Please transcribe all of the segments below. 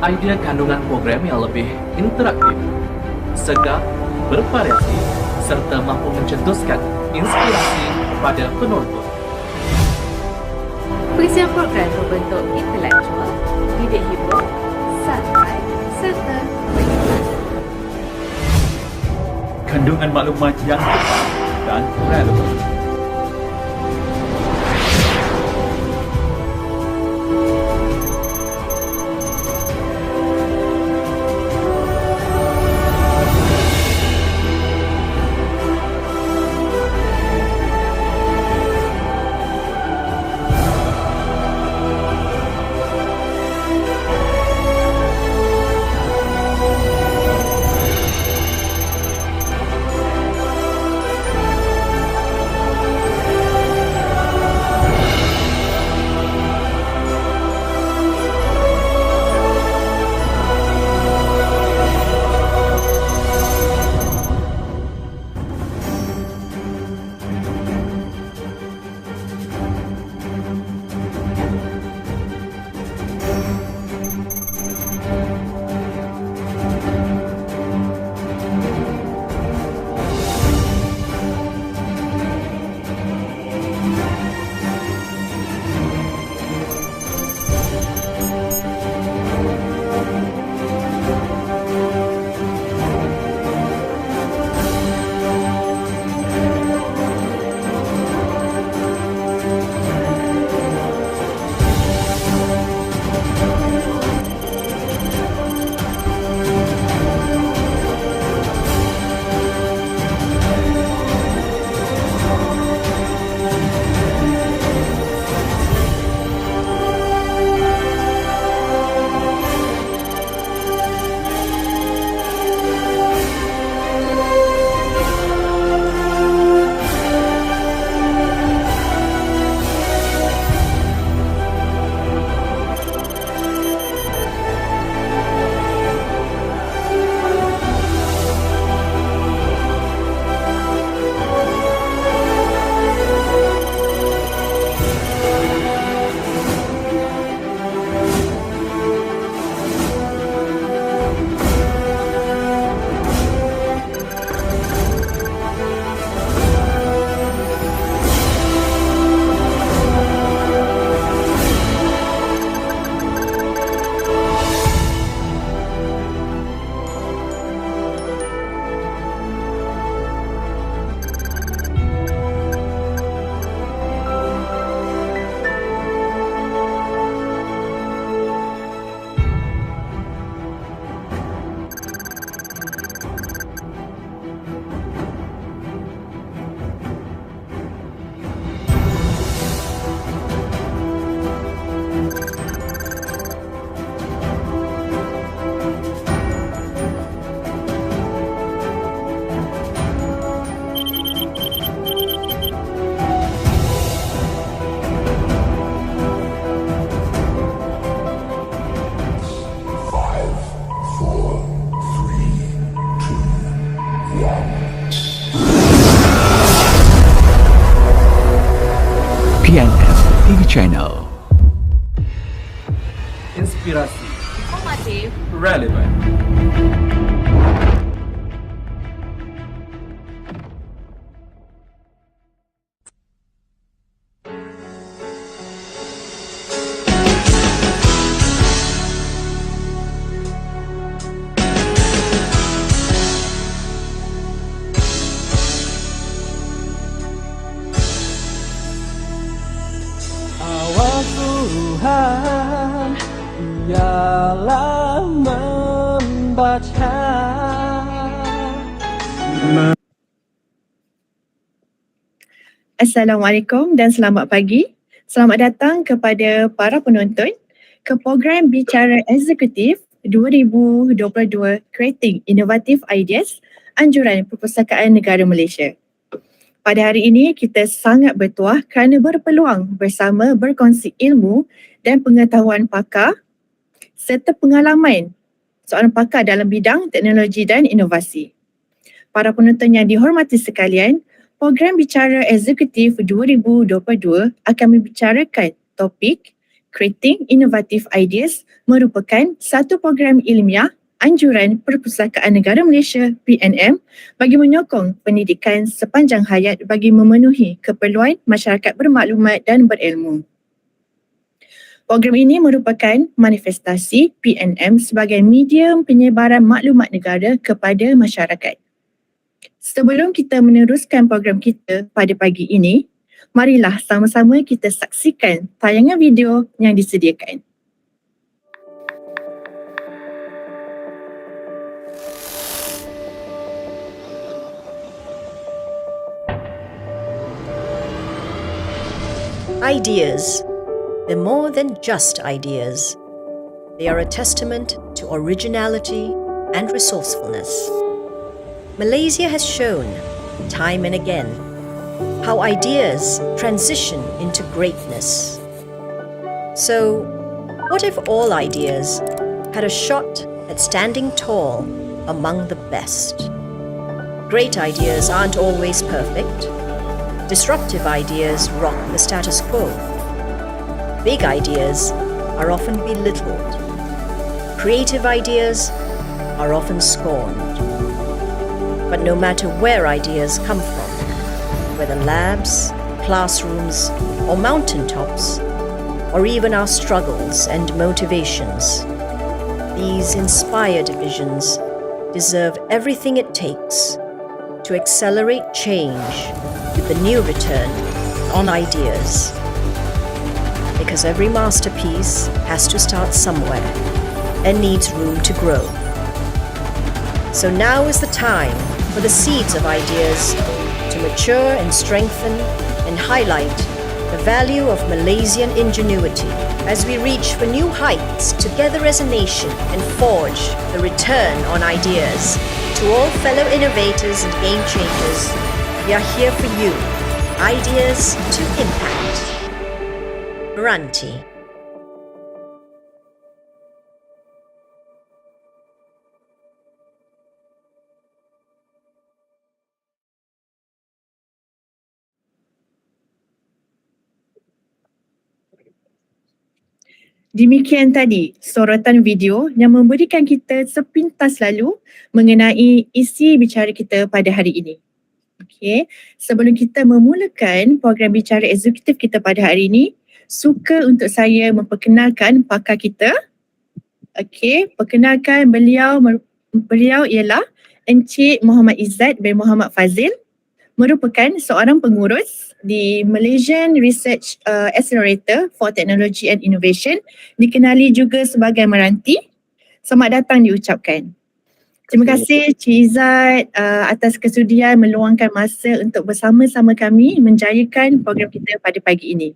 idea kandungan program yang lebih interaktif, segar, bervariasi serta mampu mencetuskan inspirasi kepada penonton. Perisian program berbentuk intelektual, didik hibur, santai serta berikut. Kandungan maklumat yang tepat dan relevan. PNM TV Channel. Inspirasi, Informatif, relevan. Awal suruhan ialah membaca. Assalamualaikum dan selamat pagi. Selamat datang kepada para penonton ke program Bicara Eksekutif 2022 Creating Innovative Ideas Anjuran Perpustakaan Negara Malaysia. Pada hari ini kita sangat bertuah kerana berpeluang bersama berkongsi ilmu dan pengetahuan pakar serta pengalaman seorang pakar dalam bidang teknologi dan inovasi. Para penonton yang dihormati sekalian, program Bicara Eksekutif 2022 akan membicarakan topik Creating Innovative Ideas merupakan satu program ilmiah anjuran Perpustakaan Negara Malaysia (PNM) bagi menyokong pendidikan sepanjang hayat bagi memenuhi keperluan masyarakat bermaklumat dan berilmu. Program ini merupakan manifestasi PNM sebagai medium penyebaran maklumat negara kepada masyarakat. Sebelum kita meneruskan program kita pada pagi ini, marilah sama-sama kita saksikan tayangan video yang disediakan. Ideas. They're more than just ideas. They are a testament to originality and resourcefulness. Malaysia has shown, time and again, how ideas transition into greatness. So, what if all ideas had a shot at standing tall among the best? Great ideas aren't always perfect. Disruptive ideas rock the status quo. Big ideas are often belittled. Creative ideas are often scorned. But no matter where ideas come from, whether labs, classrooms, or mountaintops, or even our struggles and motivations, these inspired visions deserve everything it takes to accelerate change with the new return on ideas. Because every masterpiece has to start somewhere and needs room to grow. So now is the time for the seeds of ideas to mature and strengthen and highlight the value of Malaysian ingenuity as we reach for new heights together as a nation and forge the return on ideas. To all fellow innovators and game changers, we are here for you. Ideas to impact. Ranti. Demikian tadi sorotan video yang memberikan kita sepintas lalu mengenai isi bicara kita pada hari ini. Okey, sebelum kita memulakan program bicara eksekutif kita pada hari ini, suka untuk saya memperkenalkan pakar kita. Okey, perkenalkan beliau ialah Encik Muhammad Izzat bin Muhammad Fazil, merupakan seorang pengurus di Malaysian Research Accelerator for Technology and Innovation, dikenali juga sebagai Meranti. Selamat datang diucapkan. Terima kasih Cik Izzat atas kesudian meluangkan masa untuk bersama-sama kami menjayakan program kita pada pagi ini.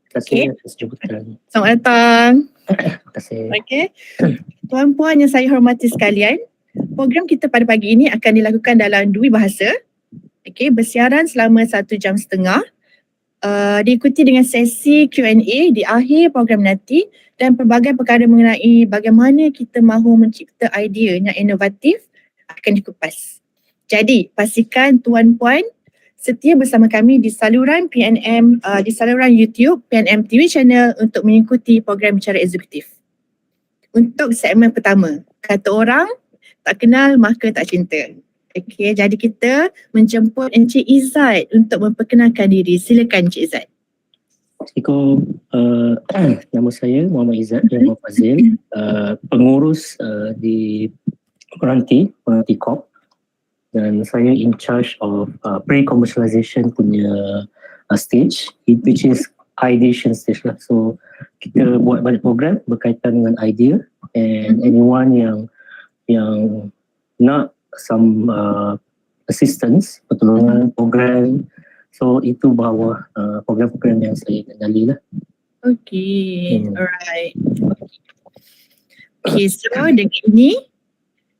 Terima kasih atas jemputan. Selamat datang. Terima kasih. Okey. Tuan-puan yang saya hormati sekalian, program kita pada pagi ini akan dilakukan dalam 2 bahasa. Okey, bersiaran selama 1 jam setengah. Diikuti dengan sesi Q&A di akhir program nanti dan pelbagai perkara mengenai bagaimana kita mahu mencipta idea yang inovatif akan dikupas. Jadi, pastikan tuan-puan setia bersama kami di saluran PNM, di saluran YouTube PNM TV Channel untuk mengikuti program bicara eksekutif. Untuk segmen pertama, kata orang, tak kenal maka tak cinta. Okey, jadi kita menjemput Encik Izzat untuk memperkenalkan diri. Silakan Encik Izzat. Assalamualaikum. Nama saya Muhammad Izzat bin Muhammad Fazil, pengurus di Meranti Corp, dan saya in charge of pre-commercialization punya stage, which is ideation stage lah. So kita buat banyak program berkaitan dengan idea, and anyone yang nak some assistance, pertolongan program, so itu bawah program-program yang saya kendali lah. Okay, alright. Okay, so dengan ini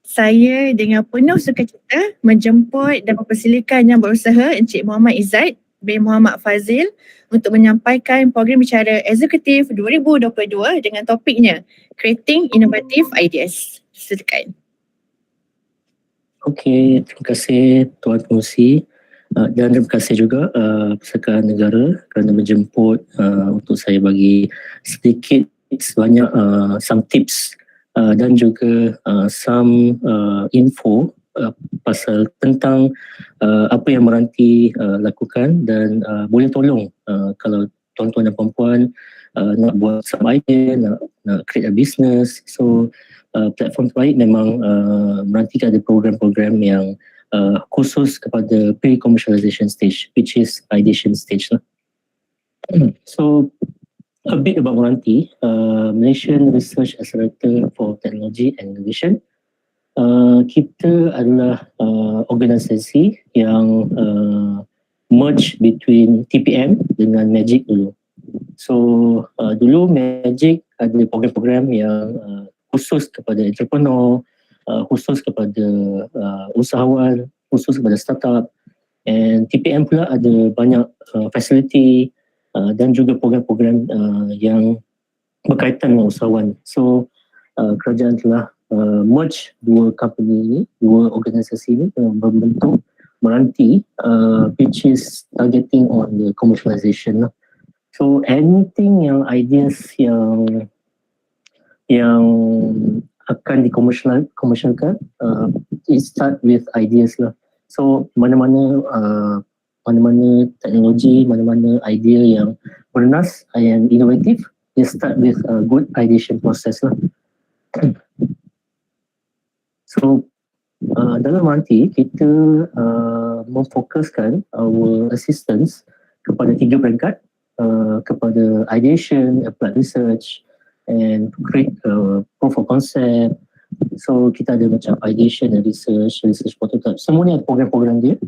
saya dengan penuh sukacita menjemput dan mempersilakan yang berusaha Encik Muhammad Izzat bin Muhammad Fazil untuk menyampaikan program bicara eksekutif 2022 dengan topiknya Creating Innovative Ideas. Silakan. Okey, terima kasih Tuan Pengerusi. Dan terima kasih juga Pusaka Negara kerana menjemput untuk saya bagi sedikit sebanyak some tips dan juga some info pasal tentang apa yang meranti lakukan dan boleh tolong kalau tuan-tuan dan puan-puan nak buat some idea, nak create a business. So platform terbaik memang meranti ada program-program yang khusus kepada pre-commercialization stage, which is ideation stage lah. So a bit about Meranti, Malaysian Research Accelerator for Technology and Innovation. Kita adalah organisasi yang merge between TPM dengan Magic dulu. So dulu Magic ada program-program yang khusus kepada entrepreneur, khusus kepada usahawan, khusus kepada startup, and TPM pula ada banyak facility dan juga program-program yang berkaitan dengan usahawan. So kerajaan telah merge dua company ini, dua organisasi ini membentuk Meranti, which is targeting on the commercialization lah. So anything yang ideas yang akan dikomersialkan, it start with ideas lah. So mana-mana teknologi, mana-mana idea yang bernas and innovative, it start with a good ideation process lah. So dalam Meranti kita memfokuskan our assistance kepada 3 peringkat, kepada ideation, applied research, and create proof of concept. So kita ada macam ideation and research prototype, semua ni ada program-program dia.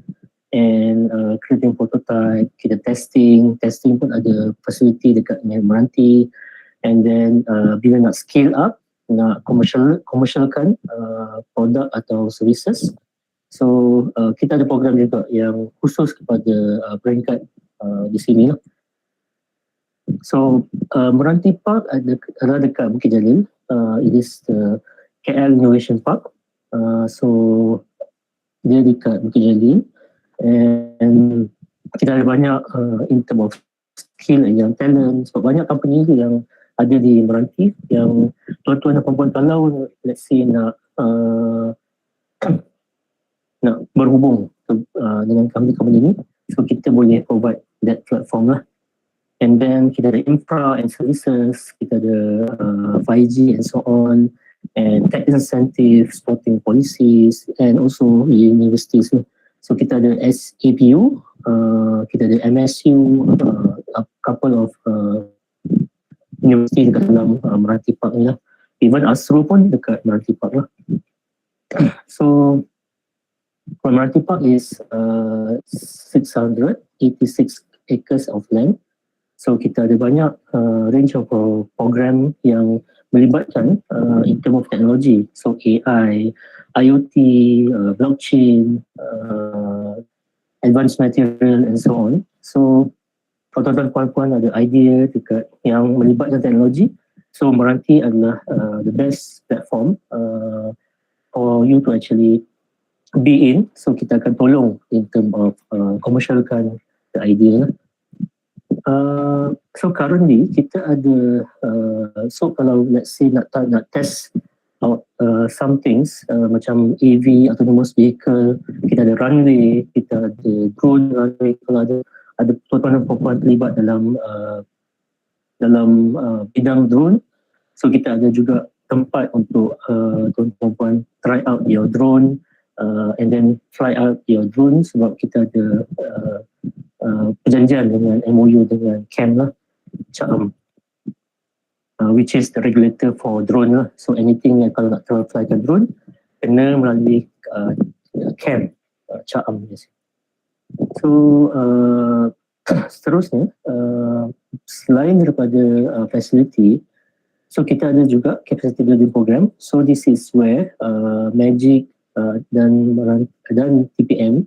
And creating prototype, kita testing pun ada facility dekat Meranti. And then bila nak scale up, nak commercialkan produk atau services, so kita ada program juga yang khusus kepada peringkat di sini lah. So Meranti Park adalah dekat Bukit Jalil. It is the KL Innovation Park. So dia dekat Bukit Jalil, and kita ada banyak in term of skill yang talent, sebab banyak company yang ada di Meranti yang tuan-tuan dan puan-puan kalau let's say nak berhubung dengan company ni, so kita boleh provide that platform lah. And then kita ada infra and services, kita ada 5G and so on, and tech incentives, supporting policies, and also universities. So kita ada SAPU, kita ada MSU, a couple of university dekat dalam Meranti Park ni lah. Even ASRO pun dekat Meranti Park lah. So Meranti Park is 686 acres of land. So kita ada banyak range of program yang melibatkan in term of technology. So AI, IoT, blockchain, advanced material and so on. So kalau tuan-tuan puan-puan ada idea dekat yang melibatkan teknologi, so Meranti adalah the best platform for you to actually be in. So kita akan tolong in term of commercialkan the idea. So currently kita ada so kalau let's say nak test out some things macam AV, autonomous vehicle, kita ada runway, kita ada drone runway. Kalau ada tuan-tuan dan puan-puan terlibat dalam bidang drone, so kita ada juga tempat untuk tuan-tuan dan puan try out your drone and then fly out your drone, sebab kita ada perjanjian dengan MOU dengan CAM lah, which is the regulator for drone lah. So anything yang kalau nak flykan drone kena melalui CAM, So seterusnya selain daripada facility, so kita ada juga capacity building program. So this is where Magic dan TPM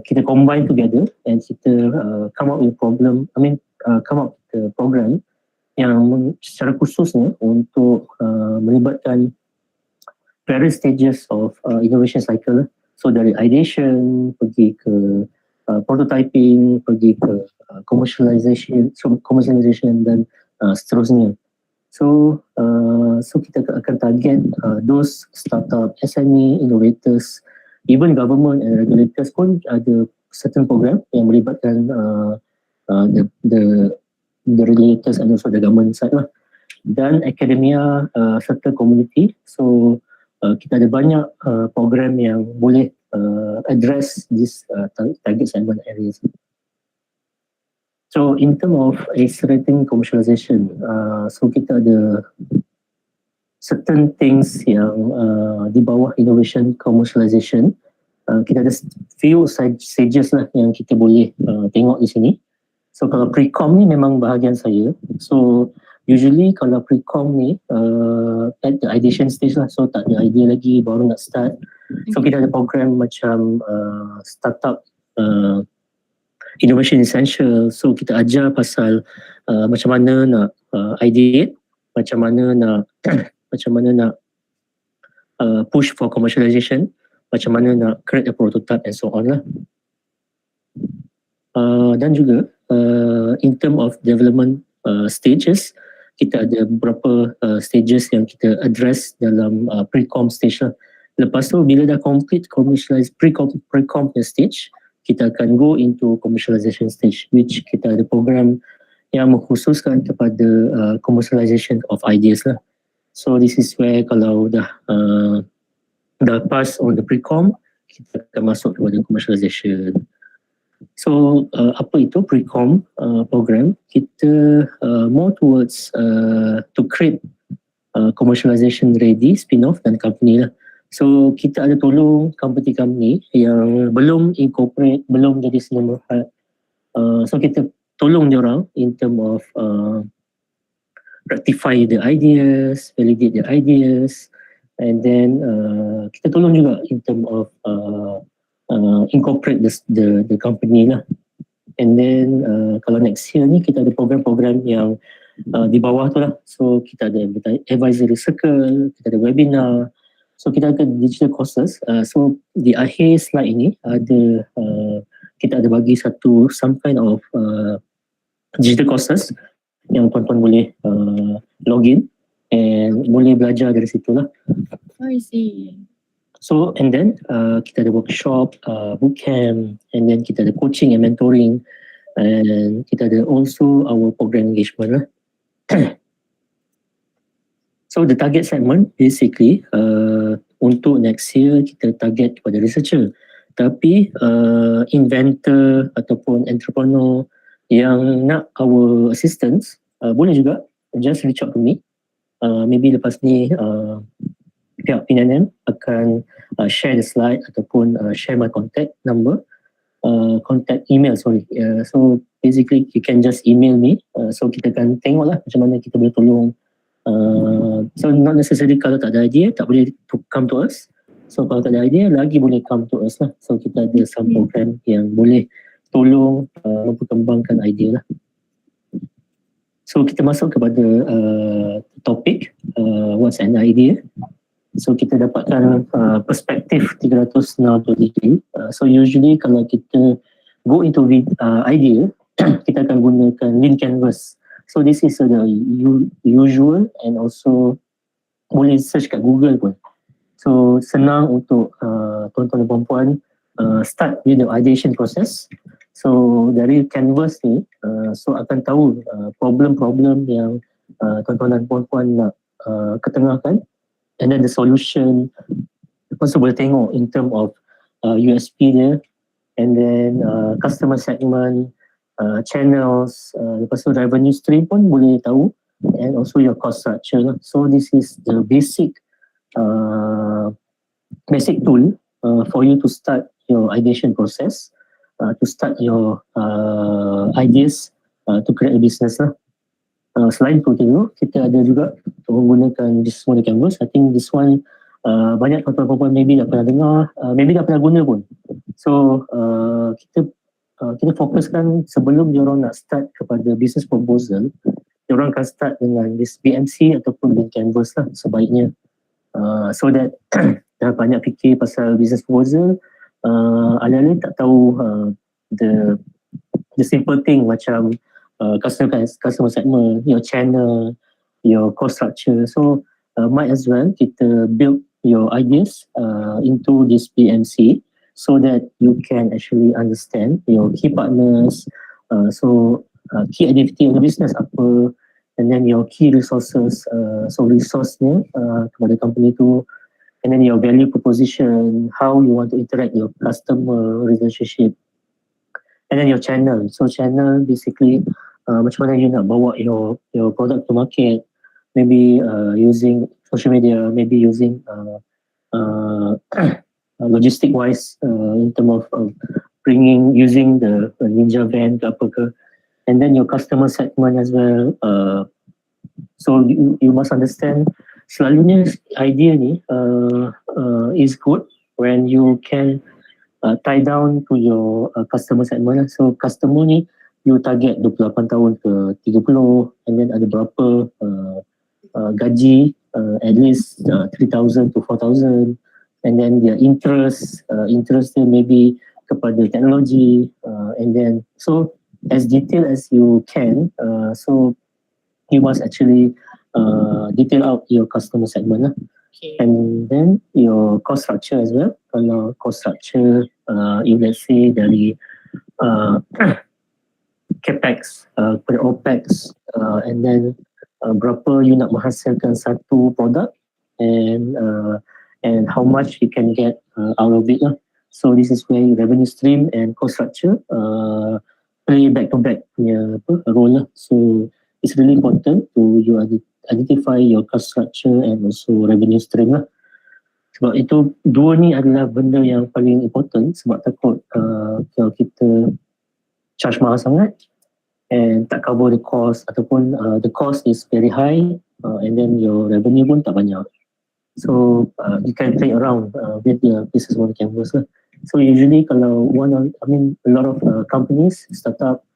kita combine together and kita come up with program yang secara khususnya untuk melibatkan various stages of innovation cycle. So dari ideation pergi ke prototyping, pergi ke commercialization dan seterusnya. So kita akan target those startup, SME, innovators, even government and regulators pun ada certain program yang melibatkan the regulators and also the government side lah. Dan akademia serta community. So kita ada banyak program yang boleh address this target segment areas. So in terms of accelerating commercialization, so kita ada certain things yang di bawah innovation commercialization. Kita ada few stages lah yang kita boleh tengok di sini. So kalau pre-com ni memang bahagian saya. So usually kalau pre-com ni at the ideation stage lah. So tak ada idea lagi, baru nak start. So kita ada program macam startup innovation essential. So kita ajar pasal macam mana nak ideate, macam mana nak push for commercialization, macam mana nak create a prototype and so on lah. Dan juga in term of development stages, kita ada beberapa stages yang kita address dalam pre-com stage lah. Lepas tu bila dah complete pre-com stage, kita akan go into commercialization stage, which kita ada program yang mengkhususkan kepada commercialization of ideas lah. So this is where kalau dah pass on the pre-com, kita akan masuk kepada commercialization. So apa itu pre-com program? Kita more towards to create commercialization ready spin-off dan company lah. So kita ada tolong company yang belum incorporate, belum jadi senama hal. So kita tolong dia orang in term of rectify the ideas, validate the ideas, and then kita tolong juga in term of incorporate the company lah. And then kalau next year ni kita ada program-program yang di bawah tu lah. So kita ada advisory circle, kita ada webinar. So kita ada digital courses. So di akhir slide ini ada kita ada bagi some kind of digital courses yang tuan-tuan boleh login and boleh belajar dari situ lah. I see. So and then kita ada workshop, bootcamp, and then kita ada coaching and mentoring, and kita ada also our program engagement lah. So the target segment basically untuk next year kita target kepada researcher, tapi inventor ataupun entrepreneur yang nak our assistance boleh juga just reach out to me. Maybe lepas ni pihak PNM akan share the slide ataupun share my contact number, contact email so basically you can just email me, so kita akan tengok lah macam mana kita boleh tolong. So not necessarily kalau tak ada idea tak boleh come to us. So kalau tak ada idea lagi boleh come to us lah. So kita ada some program yang boleh tolong memperkembangkan idea lah. So kita masuk kepada topik what's an idea. So kita dapatkan perspektif 360 degree. So usually kalau kita go into idea, kita akan gunakan lean canvas. So this is the usual, and also boleh search kat Google pun. So senang untuk tuan-tuan dan puan-puan start with the ideation process. So dari canvas ni, so akan tahu problem-problem yang tuan-tuan dan puan-puan nak ketengahkan, and then the solution. Lepas tu boleh tengok in term of USP dia, and then customer segment, channels, lepas tu revenue stream pun boleh tahu, and also your cost structure lah. So this is the basic tool for you to start your ideation process, to start your ideas to create a business lah. Selain itu kita ada juga menggunakan this one canvas. I think this one banyak tuan-tuan maybe dah pernah dengar, maybe dah pernah guna pun. So kita fokuskan sebelum diorang nak start kepada business proposal, diorang akan start dengan this BMC ataupun lean canvas lah sebaiknya, so that dah banyak fikir pasal business proposal, alih-alih tak tahu the simple thing macam customer segment, your channel, your cost structure. So might as well kita build your ideas into this PMC so that you can actually understand your key partners, key identity of the business apa, and then your key resources, so resource-nya kepada company tu, and then your value proposition, how you want to interact your customer relationship, and then your channel. So channel basically macam mana you nak bawa your product to market, maybe using social media, maybe using logistic wise in terms of using the Ninja van ke apa ke, and then your customer segment as well. So you must understand, selalunya idea ni is good when you can tie down to your customer segment. So customer ni you target 28 tahun ke 30, and then ada berapa gaji, at least 3,000 to 4,000, and then their interest dia maybe kepada teknologi, and then so as detailed as you can, so you must actually detail out your customer segment lah. Okay. And then your cost structure as well. Kalau cost structure, if let's say dari capex per opex, and then berapa you nak menghasilkan satu produk, and how much you can get out of it lah. So this is where revenue stream and cost structure play back to back punya role lah. So it's really important to you identify your cost structure and also revenue stream lah. Sebab itu dua ni adalah benda yang paling important, sebab takut kalau kita charge mahal sangat and tak cover the cost, ataupun the cost is very high, and then your revenue pun tak banyak. So you can play around with the business model canvas lah. So usually kalau a lot of companies, startup,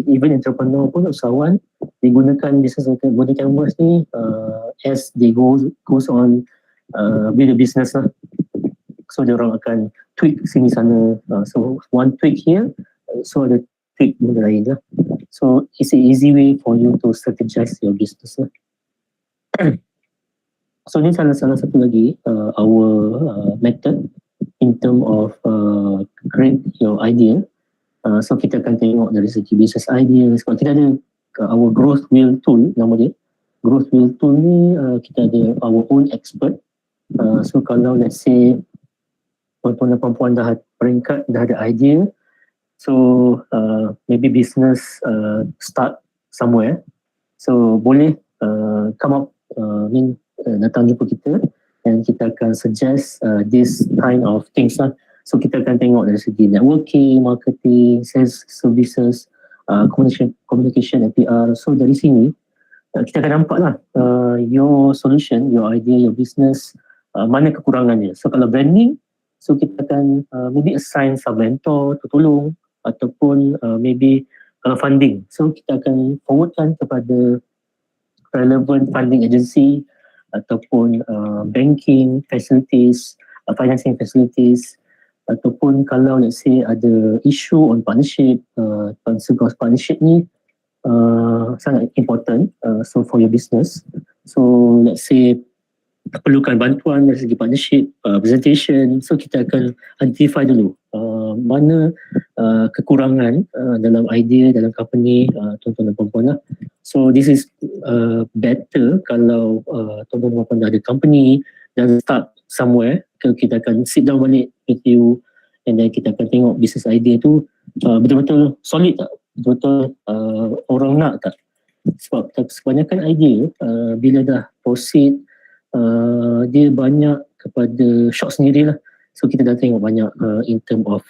even entrepreneur pun, usahawan, they gunakan business model canvas ni as they goes on with the business lah. So dia orang akan tweak sini sana, so one tweak here, so ada tweak benda lain lah. So it's an easy way for you to strategize your business lah. So ni salah satu lagi our method in term of create your idea. So kita akan tengok dari segi business idea. Sebab kita ada our growth wheel tool, nama dia. Growth wheel tool ni kita ada our own expert. So kalau let's say tuan-tuan dan puan-puan dah peringkat, dah ada idea, so maybe business start somewhere, so boleh come up, datang jumpa kita, and kita akan suggest this kind of things lah. So kita akan tengok dari segi networking, marketing, sales services, communication and PR. So dari sini kita akan nampak lah your solution, your idea, your business, mana kekurangannya. So kalau branding, so kita akan maybe assign some mentor to tolong, ataupun maybe kalau funding, so kita akan forwardkan kepada relevant funding agency, ataupun banking facilities, financing facilities, ataupun kalau let's say ada issue on partnership, partnership ni sangat important, so for your business. So let's say perlukan bantuan dari segi partnership, presentation, so kita akan identify dulu mana kekurangan dalam idea, dalam company tuan-tuan dan puan-puan lah. So this is better kalau tuan-tuan dan puan-puan dah ada company dan start somewhere, kita akan sit down balik with you, and then kita akan tengok business idea tu betul-betul solid tak, betul-betul orang nak tak. Sebab kebanyakan idea bila dah proceed, dia banyak kepada shot sendiri lah. So kita dah tengok banyak in term of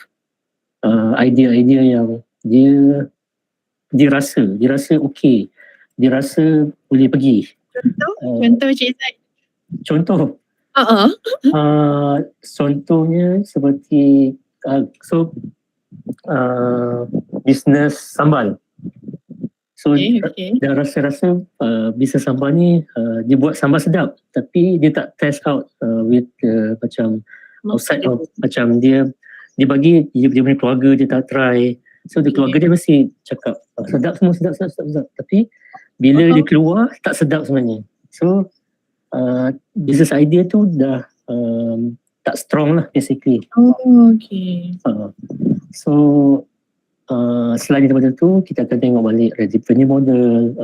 idea-idea yang dia rasa okay, dia rasa boleh pergi. Contoh Cik Zai. Contoh contohnya seperti business sambal. So Okay. dia rasa bisnes sambal ni dia buat sambal sedap, tapi dia tak test out with macam outside of, macam dia dia bagi dia punya keluarga dia tak try. So the keluarga dia mesti cakap sedap semua, sedap. Tapi bila dia keluar tak sedap sebenarnya. So business idea tu dah tak strong lah basically. Okay. So selain daripada tu, kita akan tengok balik revenue model,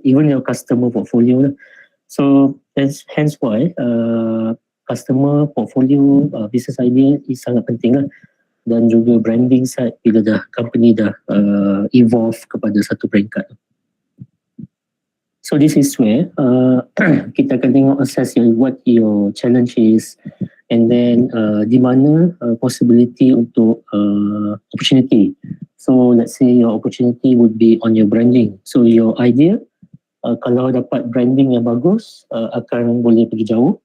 even your customer portfolio lah. So hence why customer portfolio, business idea is sangat penting lah. Dan juga branding side bila dah company dah evolve kepada satu peringkat. So this is where kita akan tengok assess what your challenge is, and then di mana possibility untuk opportunity. So let's say your opportunity would be on your branding. So your idea, kalau dapat branding yang bagus, akan boleh pergi jauh.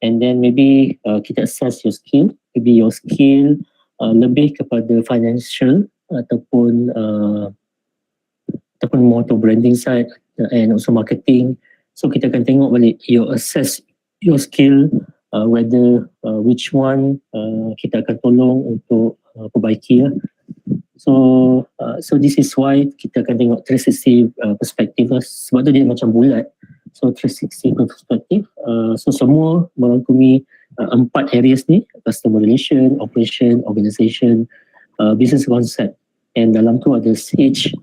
And then maybe kita assess your skill. Maybe your skill lebih kepada financial ataupun more to branding side and also marketing. So kita akan tengok balik, you assess your skill, whether which one kita akan tolong untuk perbaiki lah. So this is why kita akan tengok 360 perspektif lah. Sebab tu dia macam bulat. So 360 perspektif. So semua merangkumi 4 areas ni: customer relation, operation, organisation, business concept. And dalam tu ada each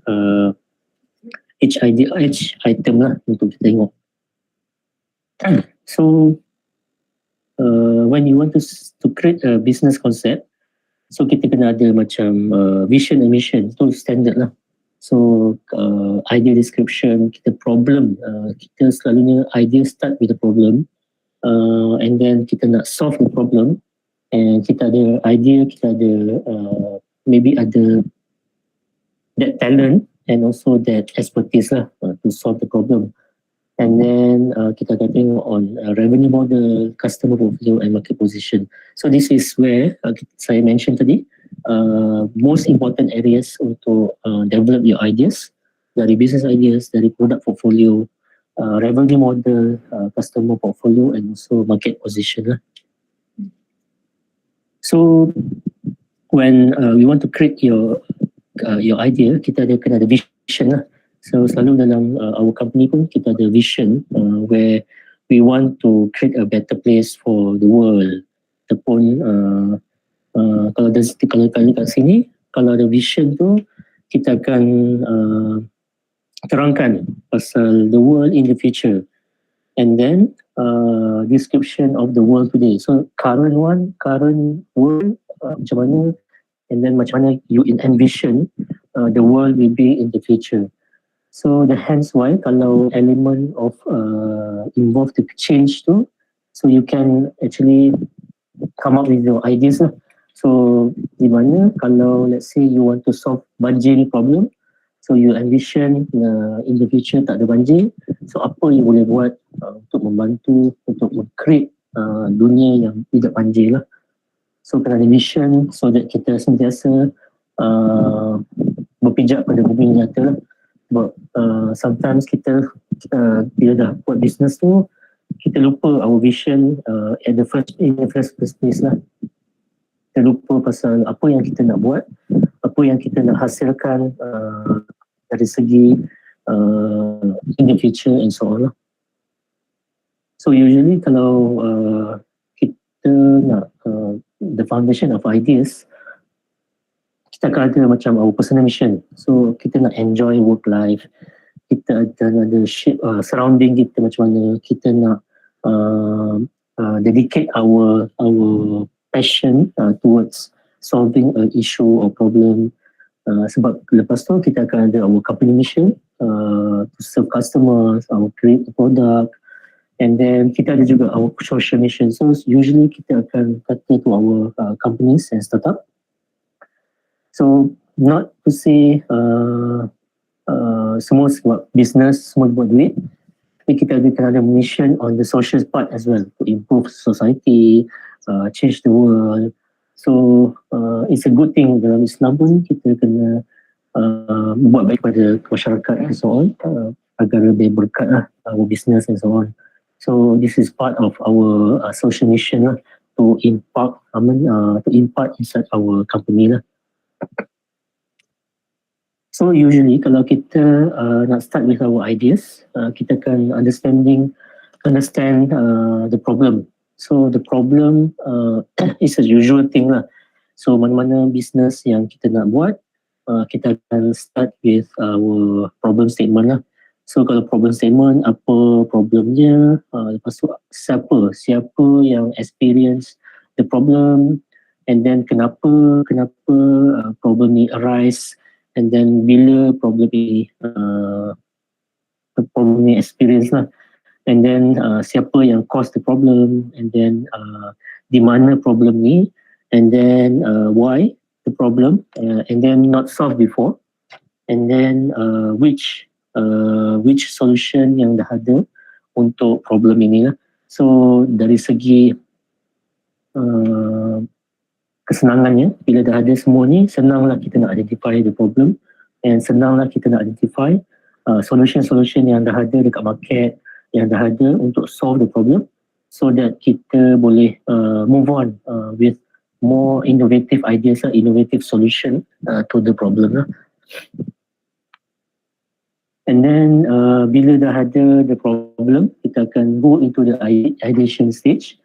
item lah untuk kita tengok. So when you want to create a business concept, so kita kena ada macam vision and mission. Itu standard lah. So idea description, kita problem, kita selalunya idea start with the problem, and then kita nak solve the problem, and kita ada idea, kita ada maybe ada that talent and also that expertise lah to solve the problem. And then kita akan tengok on revenue model, customer portfolio and market position. So this is where saya mention tadi, most important areas untuk develop your ideas, dari business ideas, dari product portfolio, revenue model, customer portfolio and also market position lah. So when we want to create your idea, kita kena ada vision lah. So selalu dalam our company pun kita ada vision where we want to create a better place for the world. Ataupun kalau kat sini, kalau ada vision tu, kita akan terangkan pasal the world in the future, and then description of the world today. So current world, macam mana, and then macam mana you envision the world will be in the future. So the hence why kalau element of involved to change tu, so you can actually come up with your ideas lah. So di mana kalau let's say you want to solve banjir problem, so you envision in the future tak ada banjir, so apa you boleh buat untuk membantu untuk create dunia yang tidak banjir lah. So kena ada vision so that kita sentiasa berpijak pada bumi nyata lah. But sometimes kita bila dah buat business tu, kita lupa our vision in the first place lah. Kita lupa pasal apa yang kita nak buat, apa yang kita nak hasilkan dari segi in the future and so on lah. So usually kalau kita nak the foundation of ideas, kita akan ada macam our personal mission. So kita nak enjoy work life, kita ada surrounding kita macam mana, kita nak dedicate our passion towards solving an issue or problem. Sebab lepas tu kita akan ada our company mission to serve customers, our create a product, and then kita ada juga our social mission. So usually kita akan kata to our companies and startup. So not to say semua buat business, semua buat duit, tapi kita ada mission on the social part as well, to improve society, change the world. So it's a good thing dalam Islam pun kita kena buat baik pada masyarakat and so on, agar lebih berkat lah our business and so on. So this is part of our social mission lah, to impart inside our company lah. So usually kalau kita nak start with our ideas, kita akan understand the problem. So the problem is a usual thing lah. So mana-mana business yang kita nak buat, kita akan start with our problem statement lah. So kalau problem statement, apa problemnya, lepas tu siapa yang experience the problem, and then kenapa problem ni arise, and then bila problem ni experience lah, and then siapa yang cause the problem, and then di mana problem ni, and then why the problem, and then not solved before, and then which solution yang dah ada untuk problem ini lah. So dari segi kesenangannya, bila dah ada semua ni, senanglah kita nak identify the problem, and senanglah kita nak identify solution yang dah ada dekat market, yang dah ada untuk solve the problem, so that kita boleh move on with more innovative ideas, innovative solution to the problem lah. And then bila dah ada the problem, kita akan go into the ideation stage.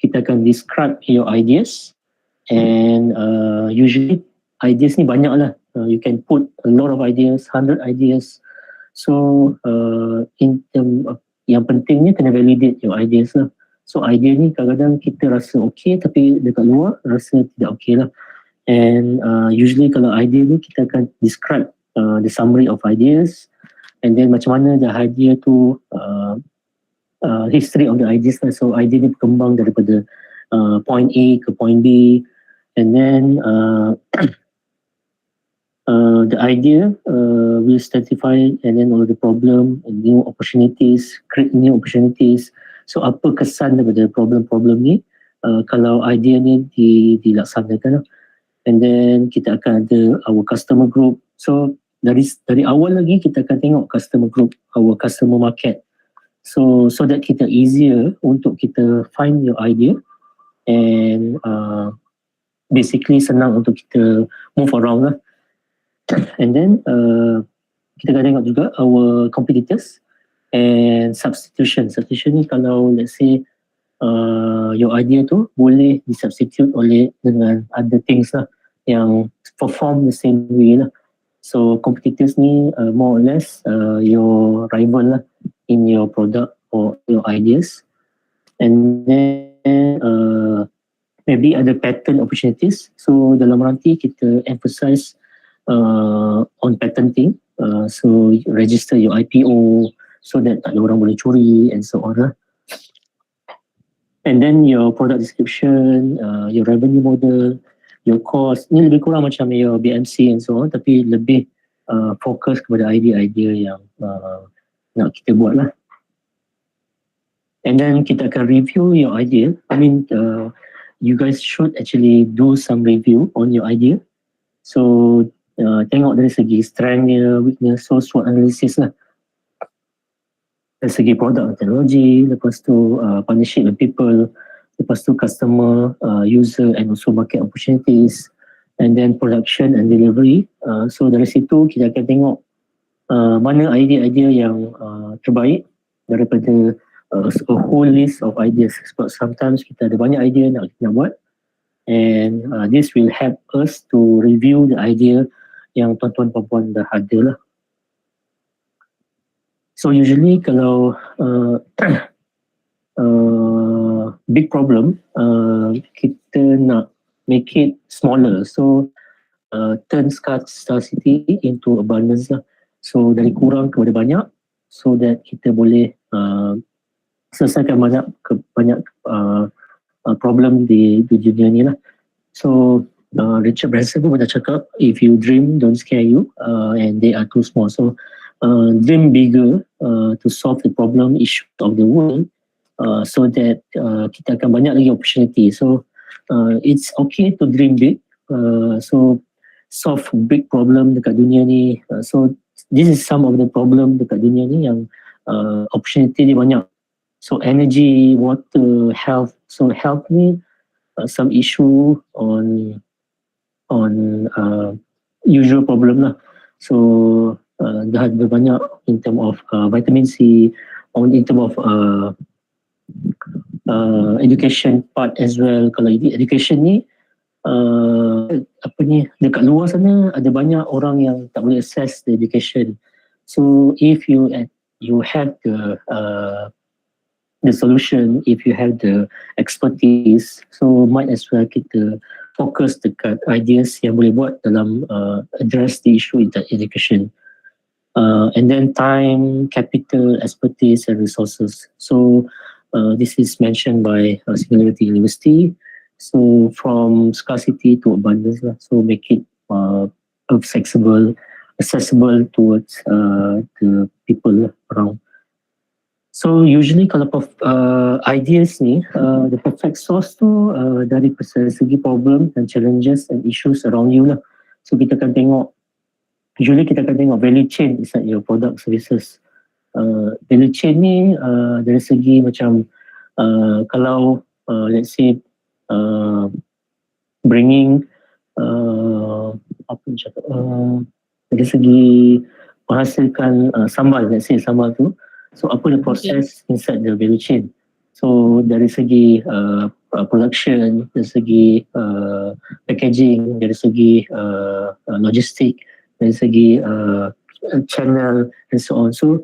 Kita akan describe your ideas, and usually ideas ni banyak lah. You can put a lot of ideas, 100 ideas. So in term of, yang pentingnya kena validate your ideas lah. So idea ni kadang-kadang kita rasa okay, tapi dekat luar rasa tidak okay lah. And usually kalau idea ni kita akan describe the summary of ideas, and then macam mana dah idea tu, history of the ideas lah. So idea ni berkembang daripada point A ke point B, and then the idea will identify and then all the problem and new opportunities, create new opportunities. So apa kesan daripada problem-problem ni kalau idea ni dilaksanakan, and then kita akan ada our customer group. So dari awal lagi kita akan tengok customer group, our customer market, so that kita easier untuk kita find your idea, and basically senang untuk kita move around lah. And then kita akan tengok juga our competitors and substitution ni, kalau let's say your idea tu boleh disubstitute dengan other things lah yang perform the same way lah. So competitors ni more or less your rival lah in your product or your ideas. And then maybe ada patent opportunities. So dalam ranti kita emphasize on patenting. So register your IPO so that tak ada orang boleh curi and so on lah. And then your product description, your revenue model, your cost, ni lebih kurang macam your BMC and so on, tapi lebih fokus kepada idea-idea yang nak kita buat lah. And then kita akan review your idea. I mean, you guys should actually do some review on your idea. So tengok dari segi strength-nya, weakness, so SWOT analysis lah. Dari segi product and technology, lepas tu partnership with people, lepas tu customer, user and also market opportunities, and then production and delivery. So dari situ kita akan tengok mana idea-idea yang terbaik daripada a whole list of ideas. Sebab sometimes kita ada banyak idea nak buat, and this will help us to review the idea yang tuan-tuan perempuan dah ada lah. So usually kalau big problem, kita nak make it smaller. So turn scarcity into abundance lah. So dari kurang kepada banyak, so that kita boleh selesaikan banyak problem di dunia ni lah. So Richard Branson pun pernah cakap, if you dream, don't scare you, and they are too small. So dream bigger to solve the problem issue of the world, so that kita akan banyak lagi opportunity. So it's okay to dream big, so solve big problem dekat dunia ni. So this is some of the problem dekat dunia ni yang opportunity dia banyak. So energy, water, health. So health ni some issue on usual problem lah. So dah ada banyak in term of vitamin C, in term of education part as well. Kalau education ni dekat luar sana ada banyak orang yang tak boleh access the education. So if you have the solution, if you have the expertise, so might as well kita fokus dekat ideas yang boleh buat dalam address the issue in the education. And then time, capital, expertise and resources. So this is mentioned by Singularity University. So from scarcity to abundance, so make it accessible towards the people around. So usually kalau ideas ni, the perfect source tu dari segi problem dan challenges and issues around you lah. So kita akan tengok, usually kita akan tengok value chain inside your product services. Value chain ni dari segi macam kalau let's say bringing dari segi menghasilkan sambal, let's say sambal tu. So apa the process inside the value chain? So dari segi production, dari segi packaging, dari segi logistik, dari segi channel and so on. So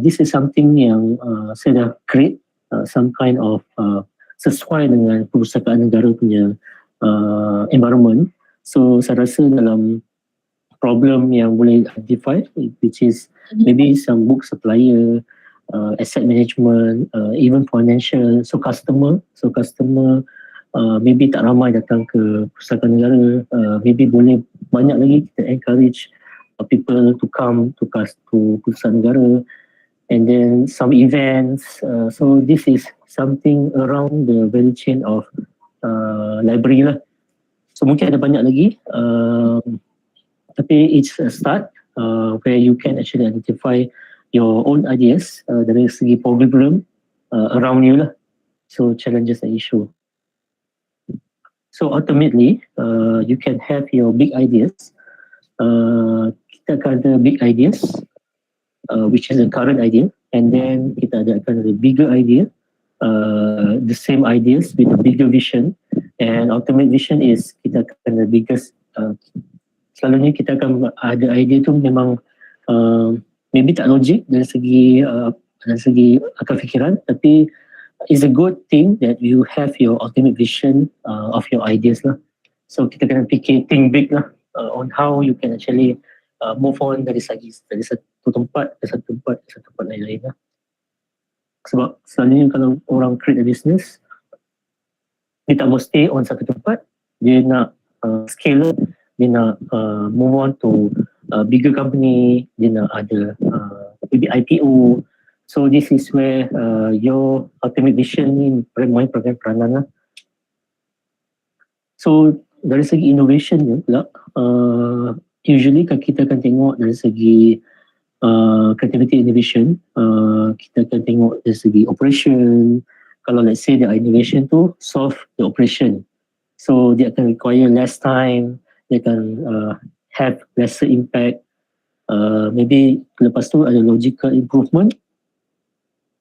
this is something yang saya dah create some kind of sesuai dengan perpustakaan negara punya environment. So saya rasa dalam problem yang boleh identify, which is maybe some book supplier, asset management, even financial. So customer maybe tak ramai datang ke perpustakaan negara. Maybe boleh banyak lagi kita encourage people to come to perpustakaan negara. And then some events. So this is something around the value chain of library lah. So mungkin ada banyak lagi. Tapi it's a start where you can actually identify your own ideas dari segi problem around you lah. So challenges and issue. So ultimately, you can have your big ideas. Kita akan ada big ideas, which is the current idea, and then kita akan ada bigger idea, the same ideas with a bigger vision, and ultimate vision is kita akan the biggest. Selalunya kita akan ada idea tu memang maybe tak logik dari segi akal fikiran, tapi it's a good thing that you have your ultimate vision of your ideas lah. So kita kena think big lah on how you can actually move on dari satu tempat ke satu tempat lain lah. Sebab selalunya kalau orang create a business, dia tak mau stay on satu tempat, dia nak scale, dia nak move on to bigger company, dia nak ada maybe IPO. So this is where your ultimate vision ni main peranan lah. So dari segi innovation ni pula, usually kita akan tengok dari segi creativity innovation, kita akan tengok dari segi operation. Kalau let's say the innovation tu solve the operation, so dia akan require less time, dia akan have lesser impact. Maybe lepas tu ada logical improvement,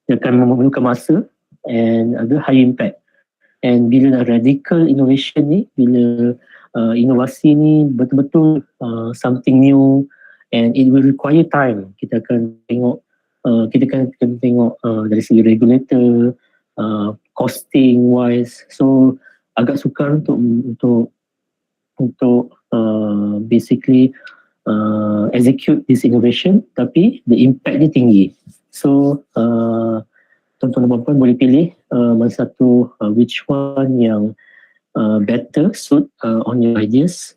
dia akan memerlukan masa and ada high impact. And bila radical innovation ni, bila inovasi ni betul-betul something new and it will require time, kita akan tengok dari segi regulator, costing wise. So agak sukar untuk basically execute this innovation, tapi the impact dia tinggi. So tuan-tuan dan puan boleh pilih mana satu which one yang better suit on your ideas.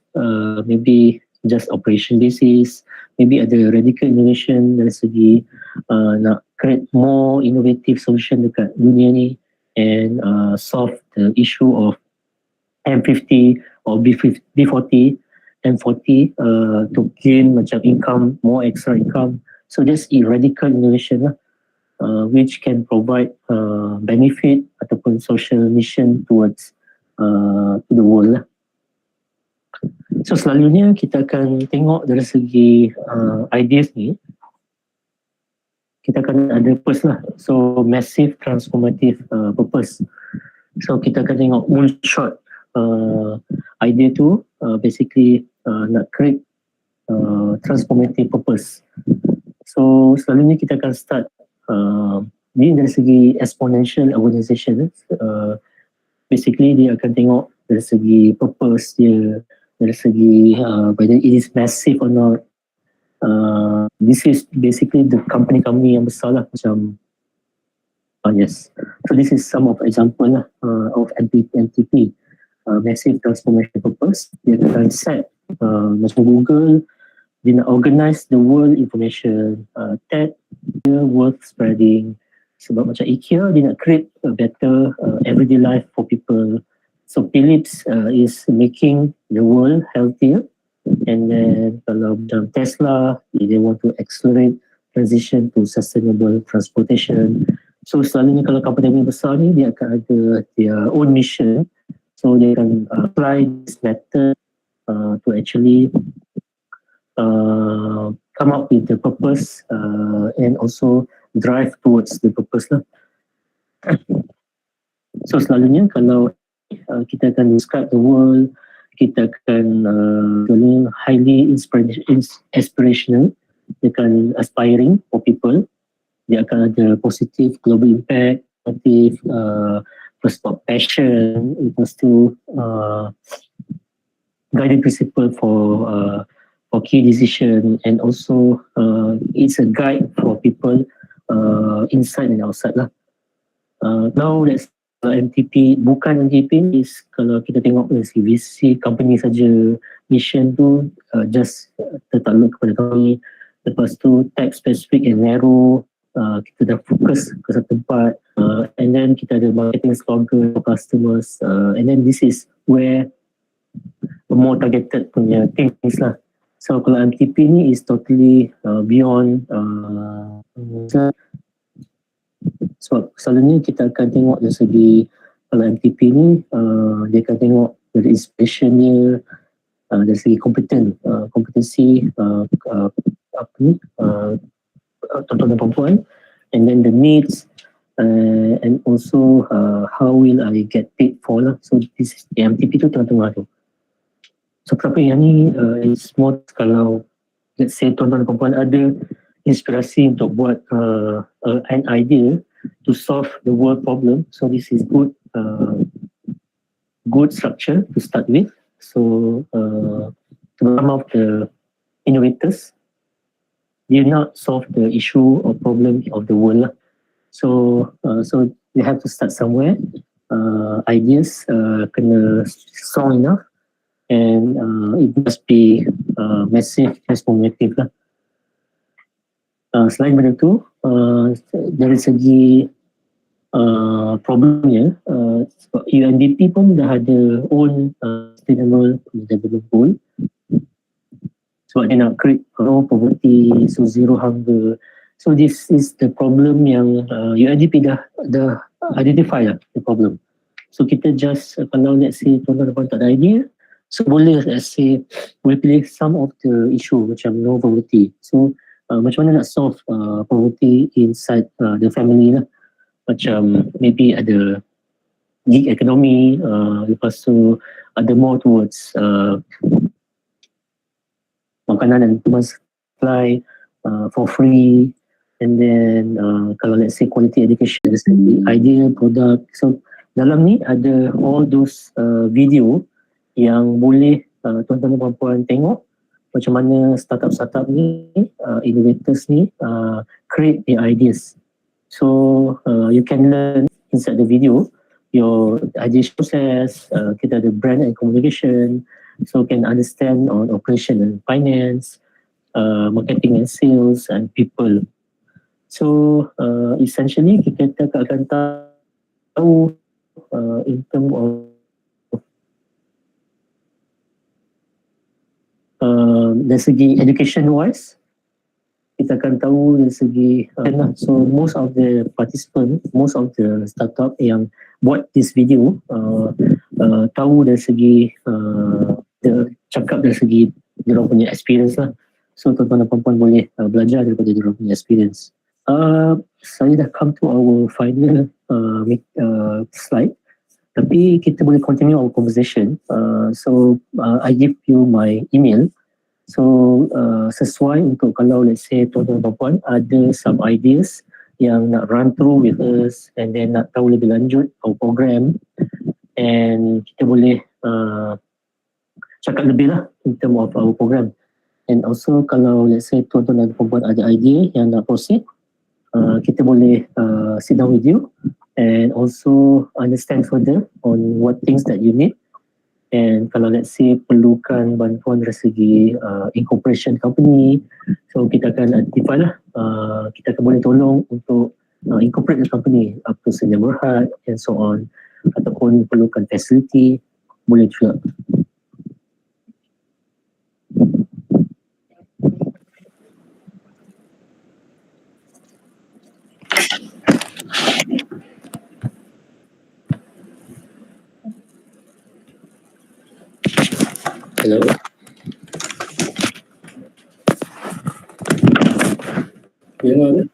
Maybe just operation basis, maybe ada radical innovation dari segi nak create more innovative solution dekat dunia ni and solve the issue of M50 or B40, M40 to gain macam income, more extra income. So that's a radical innovation lah, which can provide benefit ataupun social mission towards to the world lah. So selalunya kita akan tengok dari segi ideas ni, kita akan ada purpose lah. So massive transformative purpose. So kita akan tengok moonshot idea tu basically nak create transformative purpose. So selalunya kita akan start ni dari segi exponential organization. Basically dia akan tengok dari segi purpose dia, dari segi whether it is massive or not. This is basically the company yang besar lah, macam yes. So this is some of example lah of MTP, massive transformation purpose. Dia akan set macam Google, dia nak organize the world information, tech, world spreading. Sebab macam IKEA, dia nak create a better everyday life for people. So Philips is making the world healthier. And then kalau macam Tesla, they want to accelerate transition to sustainable transportation. So selalunya kalau company besar ni, dia akan ada their own mission. So they can apply this method to actually come up with the purpose and also drive towards the purpose lah. So selalunya kalau kita akan describe the world, kita akan highly inspirational, dia akan aspiring for people, dia akan ada positive global impact, positive first of passion, lepas tu guiding principle for key decision, and also it's a guide for people inside and outside lah. Now let's MTP, bukan MTP is kalau kita tengok dari VC company saja, mission tu just tertakluk kepada kami. Lepas tu tag specific and narrow, kita dah fokus ke satu tempat, and then kita ada marketing slogan for customers, and then this is where more targeted punya things lah. So kalau MTP ni is totally beyond sebab selalunya kita akan tengok dari segi kalau MTP ni dia akan tengok dari inspiration dia, dari segi kompetensi apa ni tuan-tuan dan perempuan, and then the needs and also how will I get paid for lah. So this is the MTP tu tengah-tengah tu. So kenapa yang ni is more kalau let's say tuan-tuan dan perempuan ada inspirasi untuk buat an idea to solve the world problem. So this is good structure to start with. So some of the innovators, they not solve the issue or problem of the world. So they have to start somewhere. Ideas kena strong enough, and it must be massive, transformative lah. Selain benda tu, dari segi problemnya, UNDP pun dah ada own sustainable development goal. Sebab dia nak create no poverty, so zero hunger. So this is the problem yang UNDP dah identify lah the problem. So kita just kalau let's say tuan-tuan tak ada idea, so boleh let's say boleh pilih some of the issue macam no poverty. So macam mana nak solve poverty inside the family lah. Macam maybe ada gig economy, lepas tu ada more towards makanan dan demand supply for free, and then kalau let's say quality education, idea, product. So dalam ni ada all those video yang boleh tuan-tuan dan puan-puan tengok macam mana startup ni, innovators ni create their ideas. So you can learn inside the video your ideas process, kita ada brand and communication, so can understand on operation and finance, marketing and sales and people. So essentially kita akan tahu in terms of dari segi education wise, kita akan tahu dari segi so most of the participant, most of the startup yang buat this video tahu dari segi cakap dari segi diorang punya experience lah. So tuan-tuan dan puan-puan boleh belajar daripada diorang punya experience. Saya dah come to our final slide, tapi kita boleh continue our conversation. So I give you my email. So sesuai untuk kalau let's say tuan-tuan dan puan ada some ideas yang nak run through with us and then nak tahu lebih lanjut our program, and kita boleh cakap lebih lah in term of our program. And also kalau let's say tuan-tuan dan puan ada idea yang nak proceed, kita boleh sit down with you and also understand further on what things that you need. And kalau let's say perlukan bantuan dari segi incorporation company, so kita akan identify lah, kita akan boleh tolong untuk incorporate the company up to sedia berhad and so on, ataupun perlukan facility, boleh juga. Hello. Dengar?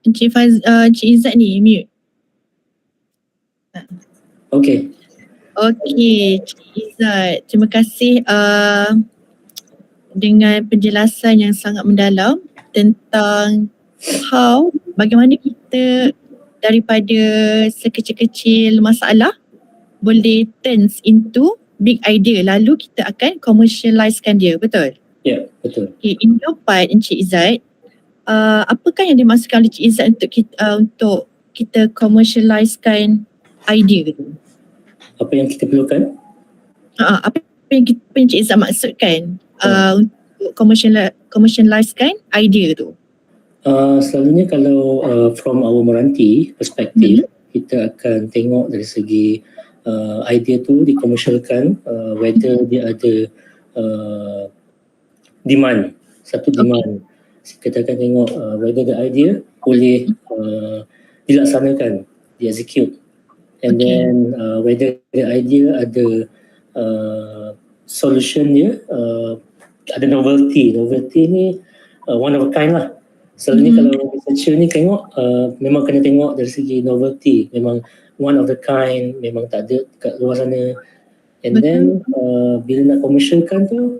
Encik Izzat ni mute. Okay. Okey, Encik Izzat, terima kasih dengan penjelasan yang sangat mendalam tentang bagaimana kita daripada sekecil-kecil masalah boleh turns into big idea, lalu kita akan commercializekan dia, betul? Ya, betul. Okay, in your part Encik Izzat, apakah yang dimaksudkan oleh Encik Izzat untuk kita commercializekan idea tu? Apa yang kita perlukan? Apa yang Encik Izzat maksudkan untuk commercializekan idea tu? Selalunya kalau from our meranti perspektif, kita akan tengok dari segi idea tu dikomersialkan, whether dia ada demand, satu demand. Kita akan tengok whether the idea boleh dilaksanakan, di-execute, and then whether the idea ada solution dia, ada novelty ni one of a kind lah. Selalunya kalau researcher ni tengok, memang kena tengok dari segi novelty, memang one of the kind, memang tak ada kat luar sana. And then bila nak commercialkan tu,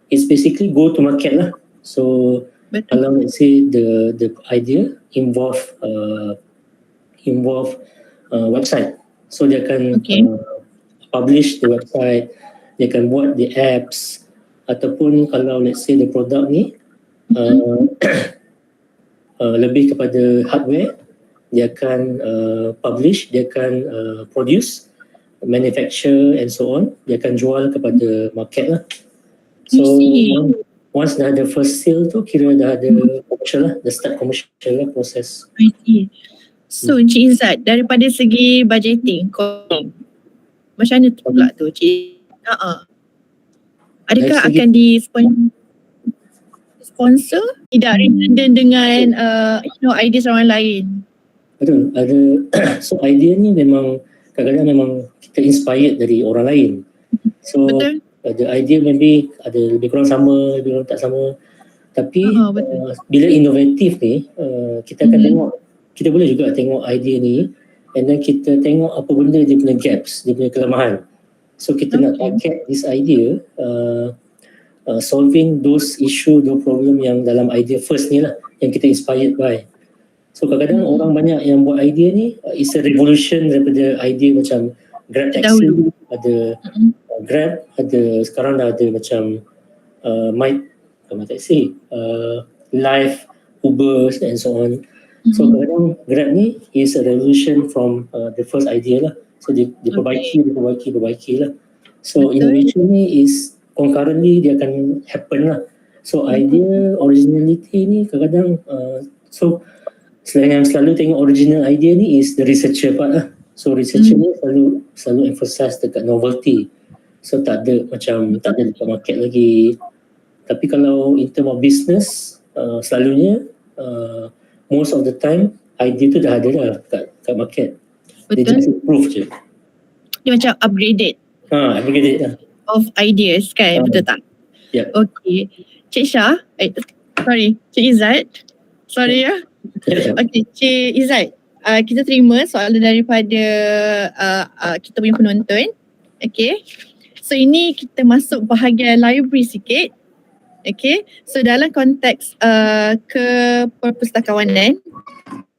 it's basically go to market lah. So kalau let's say the idea involve website, so dia akan publish the website, dia akan buat the apps, ataupun kalau let's say the product ni lebih kepada hardware, dia akan publish, dia akan produce, manufacture and so on, dia akan jual kepada market lah. So once dah ada first sale tu, kira dah ada commercial lah, dah start commercial lah proses. I see. So Encik Izzat, daripada segi budgeting, macam mana tu pula tu Cik? Adakah akan sponsor? Tidak redundant dengan ideas orang lain? Betul, ada. So idea ni memang kadang-kadang memang kita inspired dari orang lain. So the idea maybe ada lebih kurang sama, lebih kurang tak sama. Tapi bila inovatif ni, kita akan tengok, kita boleh juga tengok idea ni, and then kita tengok apa benda dia punya gaps, dia punya kelemahan. So kita nak target this idea, solving those issue, those problem yang dalam idea first ni lah, yang kita inspired by. So kadang-kadang orang banyak yang buat idea ni, it's a revolution daripada idea macam Grab taxi, ada Grab, ada sekarang dah ada macam My taxi, live Uber and so on. So kadang-kadang Grab ni is a revolution from the first idea lah. So dia perbaiki lah. So Betul. innovation ni is concurrently dia akan happen lah. So idea originality ni kadang-kadang so selain yang selalu tengok original idea ni is the researcher part lah. So researcher ni selalu emphasize dekat novelty. So tak ada dekat market lagi. Tapi kalau in term of business selalunya most of the time idea tu dah ada lah kat market. Dia Betul. just improve je. Dia macam upgraded Upgraded lah. of ideas kan, betul tak? Ya. Okay. Cik Syah, Cik Izzat. Sorry ya. Okay, Cik Izzat. Kita terima soalan daripada kita punya penonton. Okay. So ini kita masuk bahagian library sikit. Okay. So dalam konteks ke perpustakawanan,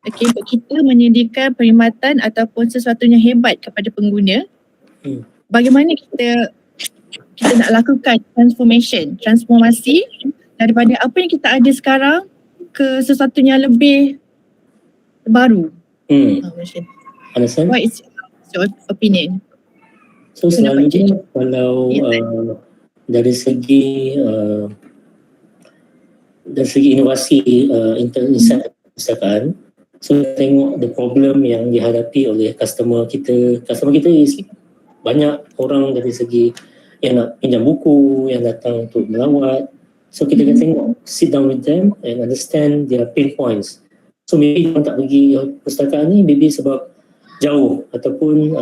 okay, untuk kita menyediakan perkhidmatan ataupun sesuatunya hebat kepada pengguna, bagaimana kita nak lakukan transformasi daripada apa yang kita ada sekarang ke sesuatunya lebih baru. Understand? What is your opinion? So selalunya kalau dari segi inovasi insight perpustakaan, so tengok the problem yang dihadapi oleh customer kita. Customer kita is banyak orang dari segi yang nak pinjam buku, yang datang untuk melawat. So kita akan tengok, sit down with them and understand their pain points. So maybe orang tak pergi perpustakaan ni maybe sebab jauh ataupun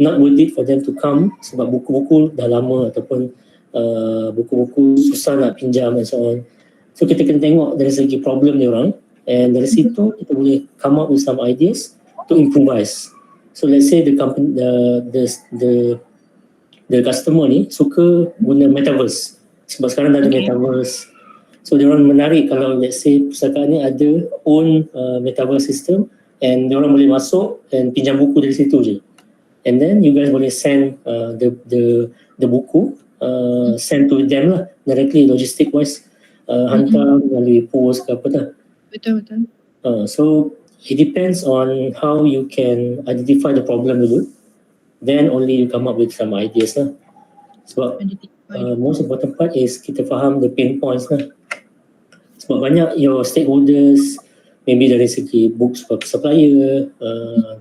not worth it for them to come sebab buku-buku dah lama ataupun buku-buku susah nak pinjam and so on. So kita kena tengok dari segi problem dia orang, and dari situ kita boleh come up with some ideas to improvise. So let's say the company, the customer ni suka guna metaverse sebab sekarang dah ada metaverse. So dia orang menarik kalau let's say perpustakaan ni ada own metaverse system, and dia orang boleh masuk and pinjam buku dari situ je. And then you guys boleh send the buku send to them lah directly, logistic wise, hantar melalui post ke apa dah. Betul. So it depends on how you can identify the problem dulu, then only you come up with some ideas lah. Sebab most important part is kita faham the pain points lah. Sebab banyak your stakeholders, maybe dari segi books supplier,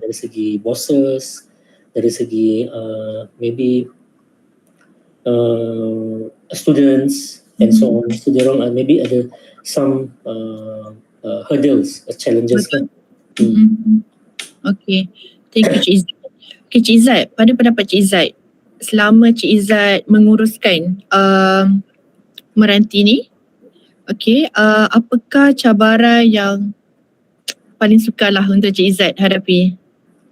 dari segi bosses, dari segi maybe students and so on. So there are maybe ada some hurdles, challenges kan. Okay, thank you Cik Izzat. Okay Cik Izzat, pada pendapat Cik Izzat, selama Cik Izzat menguruskan meranti ni, okay, apakah cabaran yang paling sukar lah untuk Cik Izzat hadapi?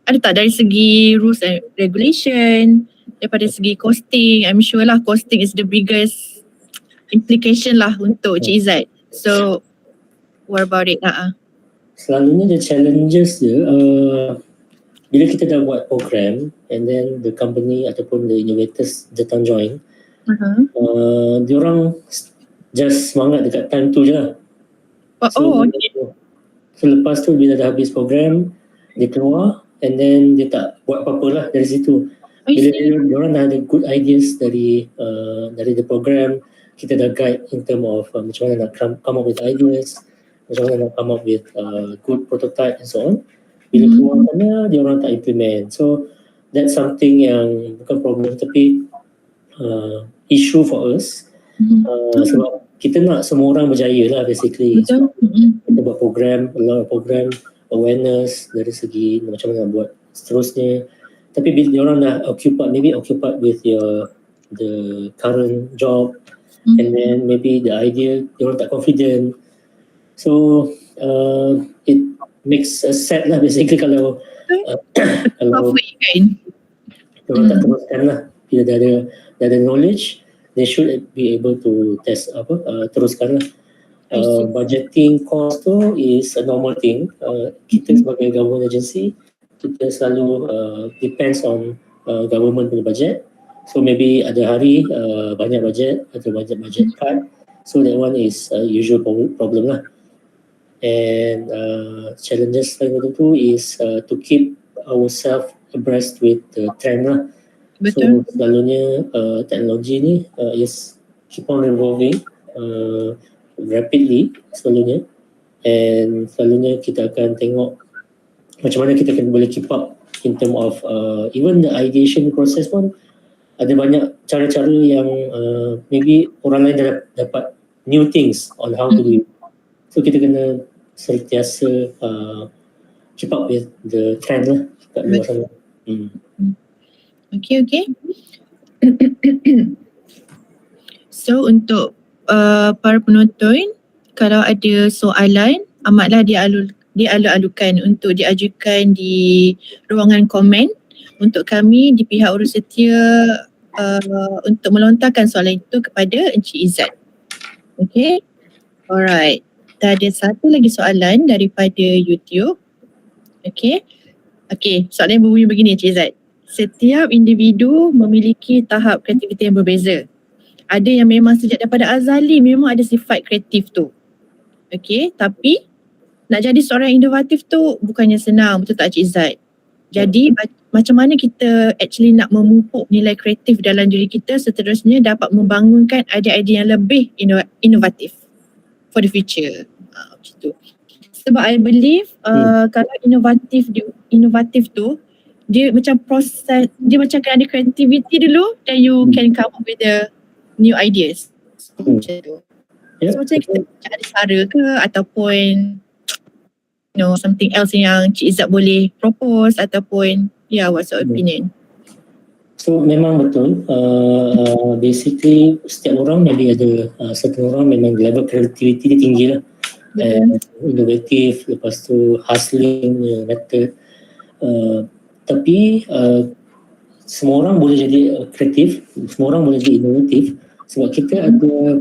Ada tak dari segi rules and regulation, daripada segi costing? I'm sure lah costing is the biggest implication lah untuk Cik Izzat. So what about it? Selalunya the challenges dia, bila kita dah buat program and then the company ataupun the innovators datang join, diorang just semangat dekat time tu je lah. So lepas tu bila dah habis program, dia keluar and then dia tak buat apa-apa lah dari situ. Bila diorang dah ada good ideas dari the program, kita dah guide in term of macam mana nak come up with ideas, macam mana nak come up with good prototype and so on. Bila keluar sana, dia orang tak implement. So that's something yang bukan problem tapi issue for us. Sebab kita nak semua orang berjaya lah basically. So, kita buat program, a lot of program, awareness dari segi macam mana nak buat seterusnya. Tapi bila dia orang dah occupied with the current job, and then maybe the idea dia orang tak confident. So it makes us sad lah basically kalau orang tak teruskan lah. Bila dah ada knowledge, they should be able to teruskan lah. Budgeting cost tu is a normal thing. Kita sebagai government agency, kita selalu depends on government punya budget. So maybe ada hari banyak budget atau budget cut. So that one is usual problem lah. and challenges lain tu is to keep ourselves abreast with the trend lah. Betul. So selalunya teknologi ni is keep on evolving rapidly selalunya, and selalunya kita akan tengok macam mana kita boleh keep up in term of even the ideation process pun ada banyak cara-cara yang maybe orang lain dah dapat new things on how to do it. So kita kena sentiasa keep up with the trend lah kat luar sana. Okay. So untuk para penonton, kalau ada soalan, amatlah dialu-alukan untuk diajukan di ruangan komen untuk kami di pihak urus setia untuk melontarkan soalan itu kepada Encik Izzat. Okay. Alright. Dah ada satu lagi soalan daripada YouTube. Okay, soalan yang berbunyi begini Encik Izzat. Setiap individu memiliki tahap kreativiti yang berbeza. Ada yang memang sejak daripada azali memang ada sifat kreatif tu. Okay, tapi nak jadi seorang inovatif tu bukannya senang, betul tak Encik Izzat? Jadi macam mana kita actually nak memupuk nilai kreatif dalam diri kita seterusnya dapat membangunkan idea-idea yang lebih inovatif for the future. Macam tu. Sebab I believe kalau inovatif tu dia macam proses, dia macam kena ada creativity dulu, then you can come up with the new ideas. Macam tu. So macam kita ada cara ke ataupun something else yang Cik Izzat boleh propose ataupun what's your opinion? So memang betul, basically setiap orang maybe ada certain orang memang level creativity dia tinggi lah, inovatif, lepas tu hustling method, tapi semua orang boleh jadi kreatif, semua orang boleh jadi inovatif sebab kita ada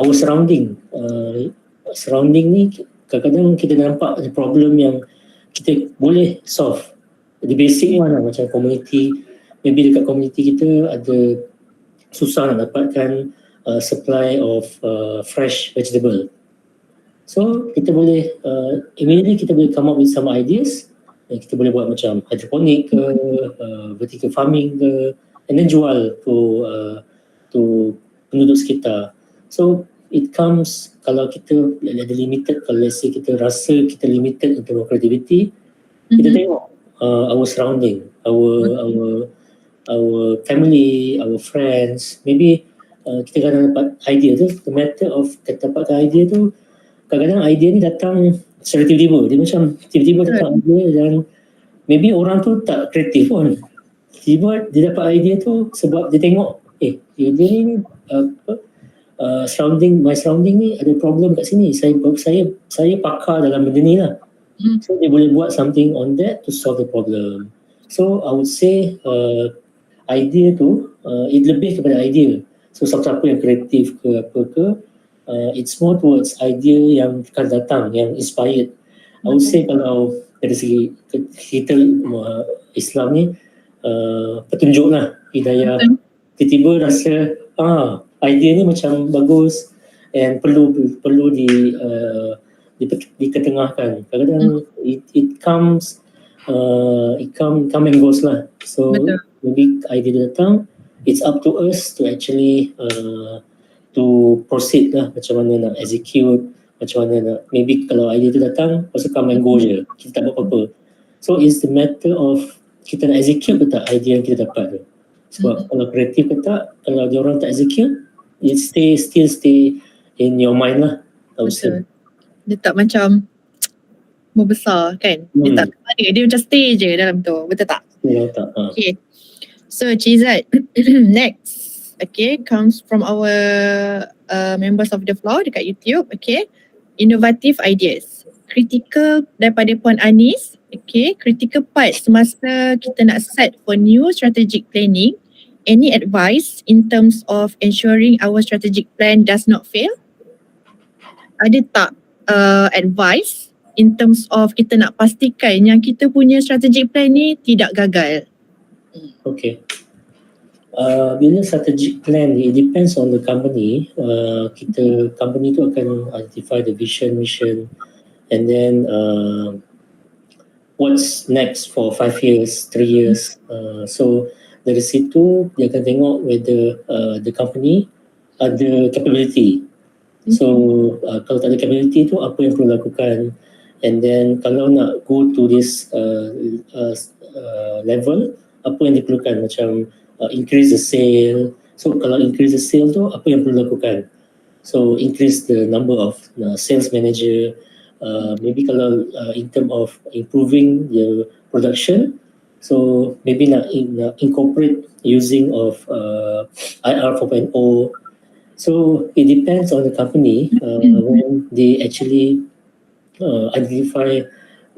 our surrounding. Surrounding ni kadang-kadang kita nampak ada problem yang kita boleh solve. The basic one lah, macam community, maybe dekat community kita ada susah nak dapatkan supply of fresh vegetable. So kita boleh immediately kita boleh come up with some ideas. Kita boleh buat macam hydroponic ke, vertical farming ke, and then jual to penduduk sekitar. So it comes, kalau kita ada limited, kalau let's say kita rasa kita limited untuk creativity, kita tengok our surrounding, our family, our friends, maybe kita kadang dapat idea tu, the matter of kita dapatkan idea tu, kadang-kadang idea ni datang secara tiba-tiba, dia macam tiba-tiba datang idea dan maybe orang tu tak kreatif pun, tiba dia dapat idea tu sebab dia tengok idea ni my surrounding ni ada problem kat sini, saya pakar dalam benda ni lah. So dia boleh buat something on that to solve the problem. So I would say idea tu it lebih kepada idea. So siapa yang kreatif ke apa ke, it's more towards idea yang akan datang, yang inspired. I would say kalau dari segi kita Islam ni petunjuk lah, hidayah. Tiba-tiba rasa idea ni macam bagus and perlu diketengahkan. Kadang-kadang it comes come and goes lah. So maybe idea datang, it's up to us to actually to proceed lah, macam mana nak execute, macam mana nak, maybe kalau idea tu datang pasal come and go je, kita tak buat apa-apa. So it's the matter of kita nak execute ke tak idea yang kita dapat tu. Sebab kalau kreatif ke tak, kalau dia orang tak execute, it still stay in your mind lah. Betul. Dia tak macam membesar kan, dia tak ada, dia macam stay je dalam tu, betul tak? Ya, tak. Okay, so Cik Izzat, next comes from our members of the floor dekat YouTube. Innovative ideas, critical daripada Puan Anis. Critical part semasa kita nak set for new strategic planning. Any advice in terms of ensuring our strategic plan does not fail? Ada tak advice in terms of kita nak pastikan yang kita punya strategic plan ni tidak gagal? Okay. Bila strategic plan ni, it depends on the company. Company tu akan identify the vision, mission, and then what's next for 5 years, 3 years. So dari situ dia akan tengok whether the company ada capability. So kalau tak ada capability tu apa yang perlu lakukan, and then kalau nak go to this level, apa yang diperlukan, macam increase the sale. So kalau increase the sale tu apa yang perlu lakukan, so increase the number of sales manager. Maybe kalau in term of improving the production, so maybe nak incorporate using of IR 4.0. So it depends on the company when they actually identify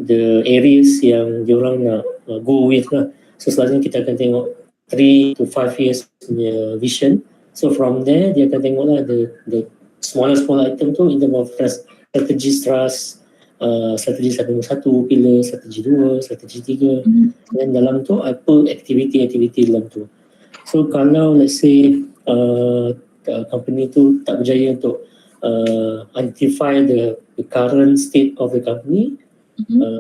the areas yang diorang nak go with lah. So selalunya kita akan tengok 3 to 5 years punya vision. So from there dia akan tengok lah the small item tu in terms of strategi trust, strategi 1 pillar, strategi 2, strategi 3, dan dalam tu apa aktiviti dalam tu. So kalau let's say company tu tak berjaya untuk identify the current state of the company,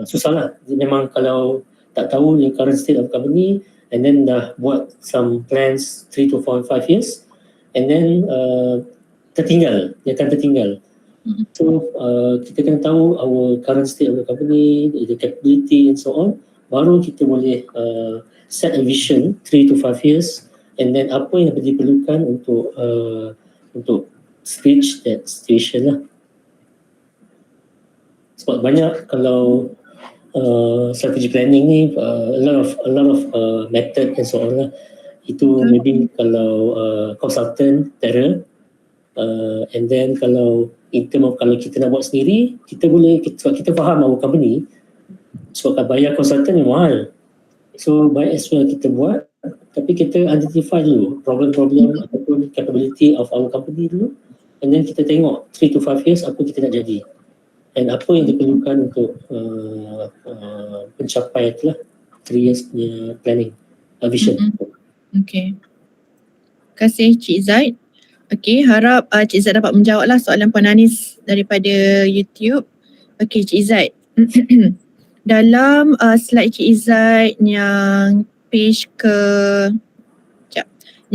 susah lah. Memang kalau tak tahu the current state of the company and then dah buat some plans 3 to 5 years and then dia akan tertinggal. So kita kena tahu our current state of the company, the capability and so on, baru kita boleh set a vision 3 to 5 years, and then apa yang diperlukan untuk reach that situation lah. Sebab banyak kalau strategy planning ni a lot of method and so on lah. Itu maybe kalau consultant Tarikh, and then kalau in term of kalau kita nak buat sendiri, kita boleh, sebab kita faham our company, sebab bayar consultant yang mahal, so might as well kita buat, tapi kita identify dulu problem-problem ataupun capability of our company dulu, and then kita tengok 3 to 5 years apa kita nak jadi and apa yang diperlukan untuk pencapaian itulah 3 years punya planning vision. Okay. Terima kasih Cik Zaid. Okay, harap Cik Zaid dapat menjawablah soalan Puan Anis daripada YouTube. Okay, Cik Zaid. Dalam slide Cik Zaid yang page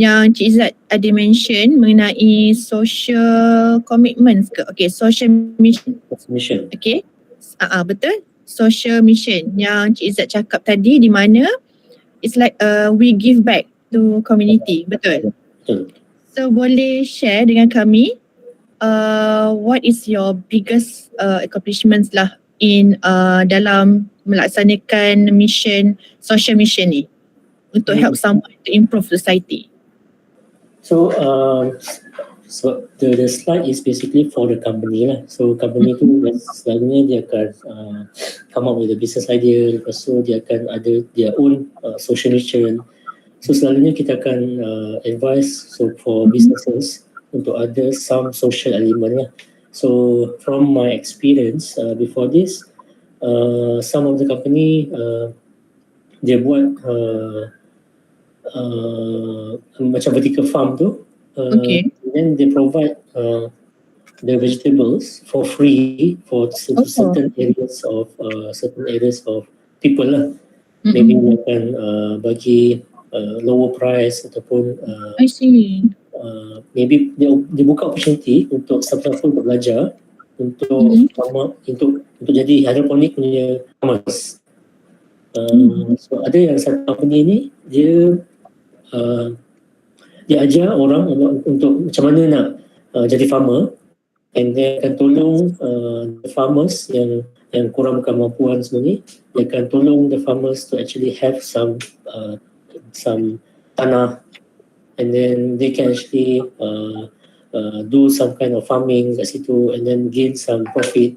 yang Cik Zaid ada mention mengenai social commitments ke? Okay, social mission. Okay, betul. Social mission yang Cik Zaid cakap tadi, di mana it's like we give back to community, betul? Betul. So boleh share dengan kami what is your biggest accomplishments lah in dalam melaksanakan mission, social mission ni untuk help someone to improve society. So the slide is basically for the company lah. So company tu selalunya dia akan come up with a business idea, lepas tu dia akan ada their own social mission. So selalunya kita akan advise so for businesses untuk ada some social element lah. So from my experience before this, some of the company dia buat macam vertical farm tu, then they provide the vegetables for free for certain areas of people lah. Maybe they akan bagi lower price ataupun I see. Maybe dia buka opportunity untuk siapa-siapa untuk belajar untuk jadi hydroponic punya farmers. So ada yang satu company ni dia ajar orang untuk macam mana nak jadi farmer, and dia akan tolong the farmers yang kurang kemampuan semua ni, dia akan tolong the farmers to actually have some tanah, and then they can actually do some kind of farming kat situ and then gain some profit.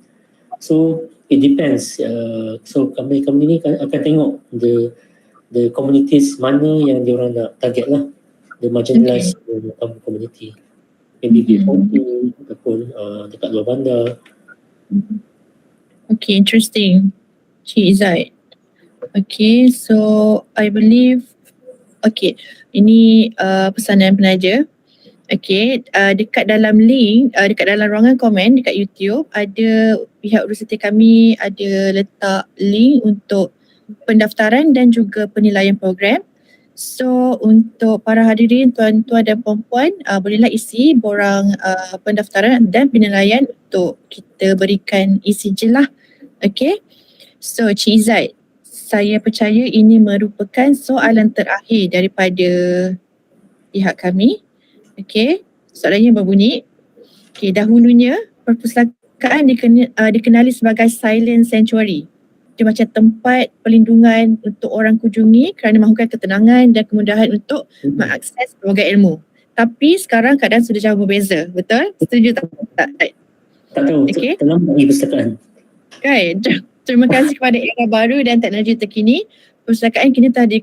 So it depends. So company ni akan tengok the communities mana yang diorang nak target lah, the marginalized community, maybe Bipoti ataupun dekat luar bandar. Okay, interesting, Cik Zaid. Okay, so I believe, okay, ini pesanan penaja. Okay, dekat dalam link, dekat dalam ruangan komen dekat YouTube, ada pihak universiti kami ada letak link untuk pendaftaran dan juga penilaian program. So untuk para hadirin tuan-tuan dan puan-puan, bolehlah isi borang pendaftaran dan penilaian untuk kita berikan isi je lah. Okay, so Cik Izzat, saya percaya ini merupakan soalan terakhir daripada pihak kami. Okay, soalannya berbunyi, okay, dahulunya perpustakaan dikenali sebagai silent sanctuary. Dia macam tempat perlindungan untuk orang kunjungi kerana mahukan ketenangan dan kemudahan untuk mengakses pelbagai ilmu. Tapi sekarang keadaan sudah jauh berbeza, betul? Setuju tak? Tak tahu, okay. dalam bagi perpustakaan. Kan? Terima kasih kepada era baru dan teknologi terkini, perpustakaan kini telah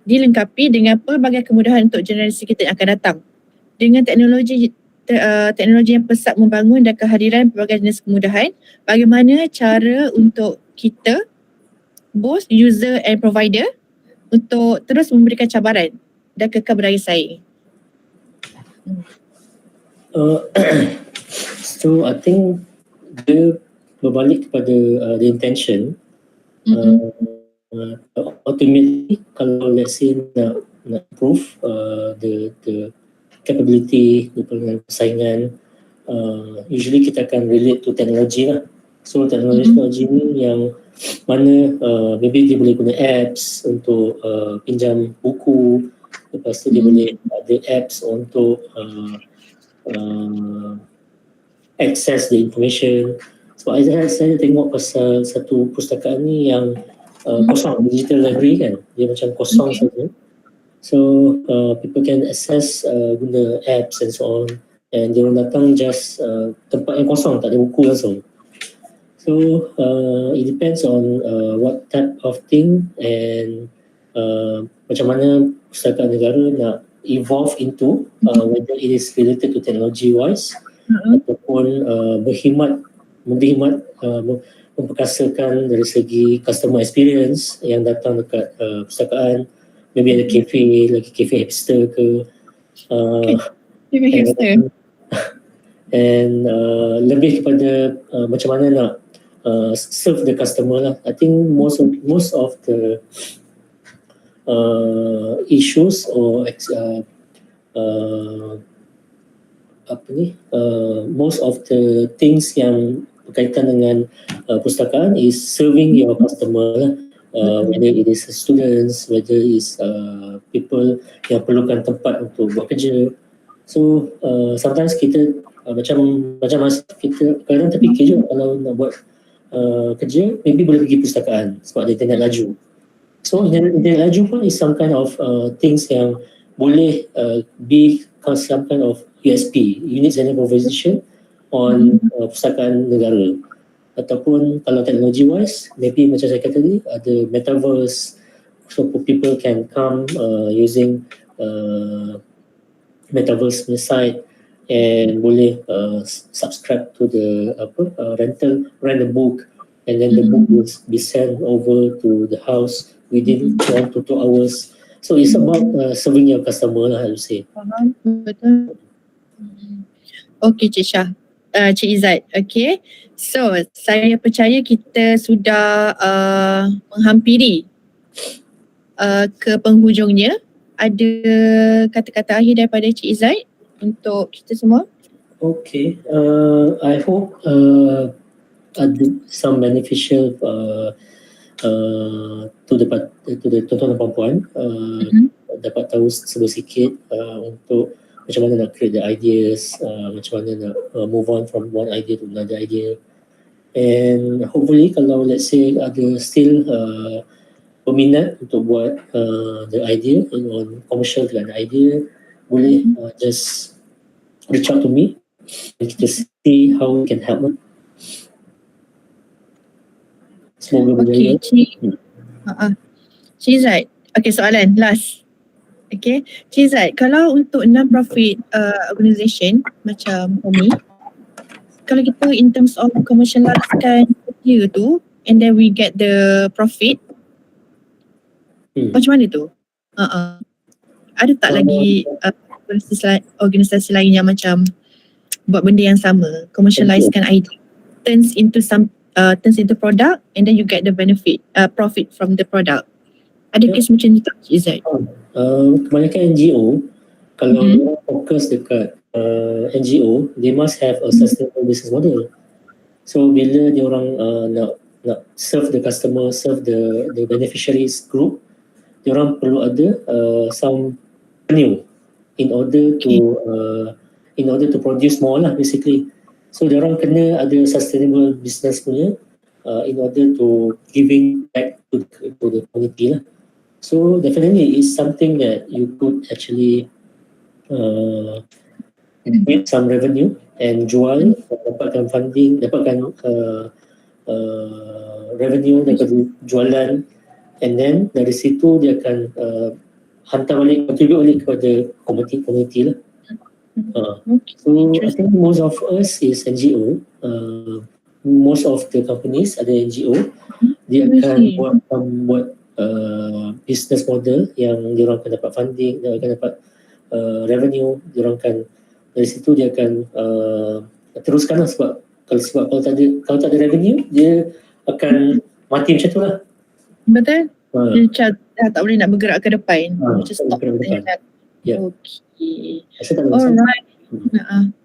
dilengkapi dengan pelbagai kemudahan untuk generasi kita yang akan datang. Dengan teknologi yang pesat membangun dan kehadiran pelbagai jenis kemudahan, bagaimana cara untuk kita, both user and provider, untuk terus memberikan cabaran dan kekal beraya saing? So I think dia berbalik kepada the intention. Ultimately, kalau let's say nak improve the capability, the persaingan, usually kita akan relate to technology lah. So teknologi ni yang mana maybe dia boleh guna apps untuk pinjam buku, lepas tu dia boleh ada apps untuk access the information. Sebab saya tengok pasal satu perpustakaan ni yang kosong, digital library kan, dia macam kosong saja. So people can access guna apps and so on, and dia orang datang just tempat yang kosong, tak ada buku langsung. So it depends on what type of thing and macam mana perpustakaan negara nak evolve into, whether it is related to technology wise ataupun memperkasakan dari segi customer experience yang datang dekat perpustakaan. Maybe ada cafe, lagi cafe hipster ke, cafe hipster, and lebih kepada macam mana nak serve the customer lah. I think most of the issues or most of the things yang berkaitan dengan perpustakaan is serving your customer lah. Whether it is students, whether it is people yang perlukan tempat untuk buat kerja. So sometimes kita macam kita kadang terfikir juga kalau nak buat kerja, maybe boleh pergi perpustakaan sebab dia internet laju. So internet laju pun is some kind of things yang boleh be some kind of USP, unique selling proposition on perpustakaan negara. Ataupun kalau technology wise, maybe macam saya kata tadi, ada metaverse, so people can come using metaverse site and boleh subscribe to the rent a book, and then the book will be sent over to the house within 1 to 2 hours. So it's about serving your customer lah, I would say. Betul. Okay Cik Syah, Cik Izzat, okay. So saya percaya kita sudah menghampiri ke penghujungnya. Ada kata-kata akhir daripada Cik Izzat untuk kita semua? Okay, I hope ada some beneficial to the tuan-tuan dan puan-puan, dapat tahu sedikit untuk macam mana nak create the ideas, macam mana nak move on from one idea to another idea. And hopefully kalau let's say ada still peminat untuk buat the idea on commercial dengan idea, boleh just reach out to me and kita see how we can help them. Semoga berjaya. Cik Izzat, okay, soalan last. Okay, Cik Izzat, kalau untuk non-profit organisation macam kami, kalau kita in terms of commercializekan dia tu and then we get the profit, macam mana tu? Ada tak lagi organisasi lain yang macam buat benda yang sama, commercializekan idea, turns into product, and then you get the benefit, profit from the product. Ada kes macam ni tak, Izzat? Kebanyakan NGO, kalau orang fokus dekat NGO, they must have a sustainable business model. So bila dia orang nak serve the customer, serve the beneficiaries group, dia orang perlu ada some revenue in order to produce more lah basically. So dia orang kena ada sustainable business punya in order to giving back to the community lah. So definitely it's something that you could actually get some revenue and jual, dapatkan funding, dapatkan revenue daripada jualan, and then dari situ dia akan hantar balik, contribute balik kepada community lah. So I think most of us is NGO. Most of the companies ada NGO. Dia akan buat business model yang dia orang akan dapat funding, dia akan dapat revenue, dia orang akan dari situ dia akan teruskan lah, sebab kalau tak ada revenue dia akan mati macam tu lah. Betul. Dia tak boleh nak bergerak ke depan. Macam stop. Yeah. Okay. Alright.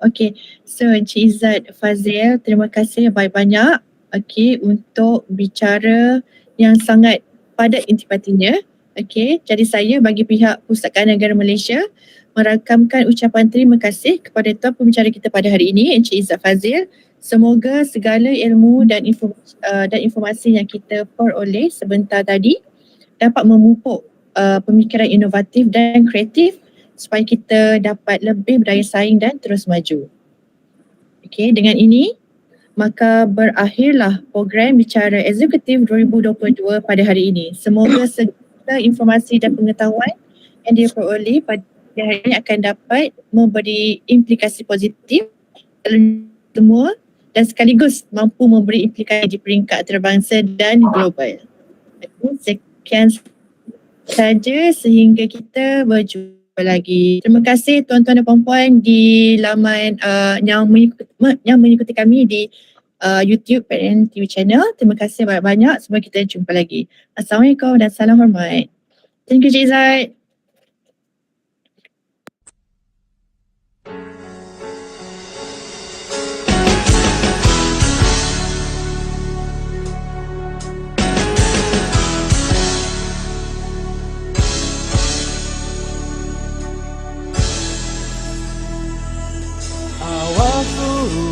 Okay. So Encik Izzat Fazil, terima kasih banyak-banyak untuk bicara yang sangat padat intipatinya. Jadi saya bagi pihak Pustakaan Negara Malaysia merakamkan ucapan terima kasih kepada tuan pembicara kita pada hari ini, Encik Izzat Fazil. Semoga segala ilmu dan informasi yang kita peroleh sebentar tadi dapat memupuk pemikiran inovatif dan kreatif supaya kita dapat lebih berdaya saing dan terus maju. Dengan ini, maka berakhirlah program Bicara Eksekutif 2022 pada hari ini. Semoga segala informasi dan pengetahuan yang diperoleh pada hari ini akan dapat memberi implikasi positif dalam semua dan sekaligus mampu memberi implikasi di peringkat antarabangsa dan global. Sekian saja sehingga kita berjumpa lagi. Terima kasih tuan-tuan dan puan-puan di laman yang mengikuti kami di YouTube dan TV channel. Terima kasih banyak-banyak. Semoga kita jumpa lagi. Assalamualaikum dan salam hormat. Thank you, Cik Izzat.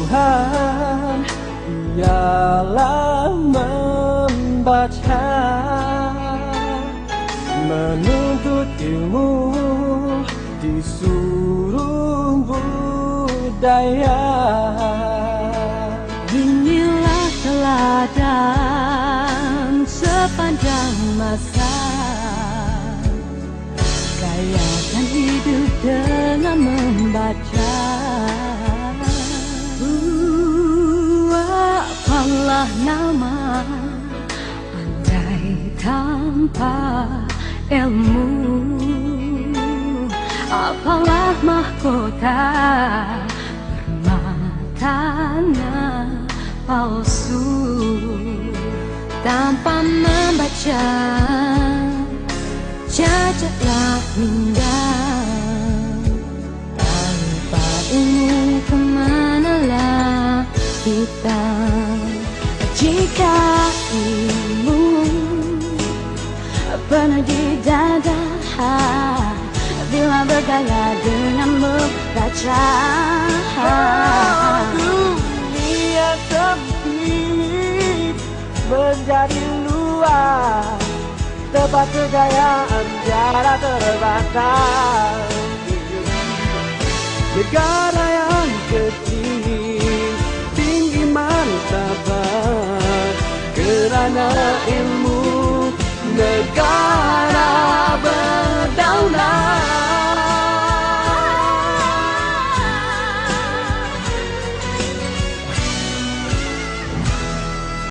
Tuhan ialah membaca, menuntut ilmu di seluruh budaya. Inilah teladan sepanjang masa, gayakan hidup dengan membaca. Apalah nama andai tanpa ilmu, apalah mahkota permatanya palsu. Tanpa membaca cacatlah minda, tanpa ilmu kemanalah kita. Jika ilmu pernah di dada, bila bergaya dengan membaca. Dunia sempit menjadi luas, tempat kejayaan tiada terbatas. Negara yang kecil, tinggi martabat, kerana ilmu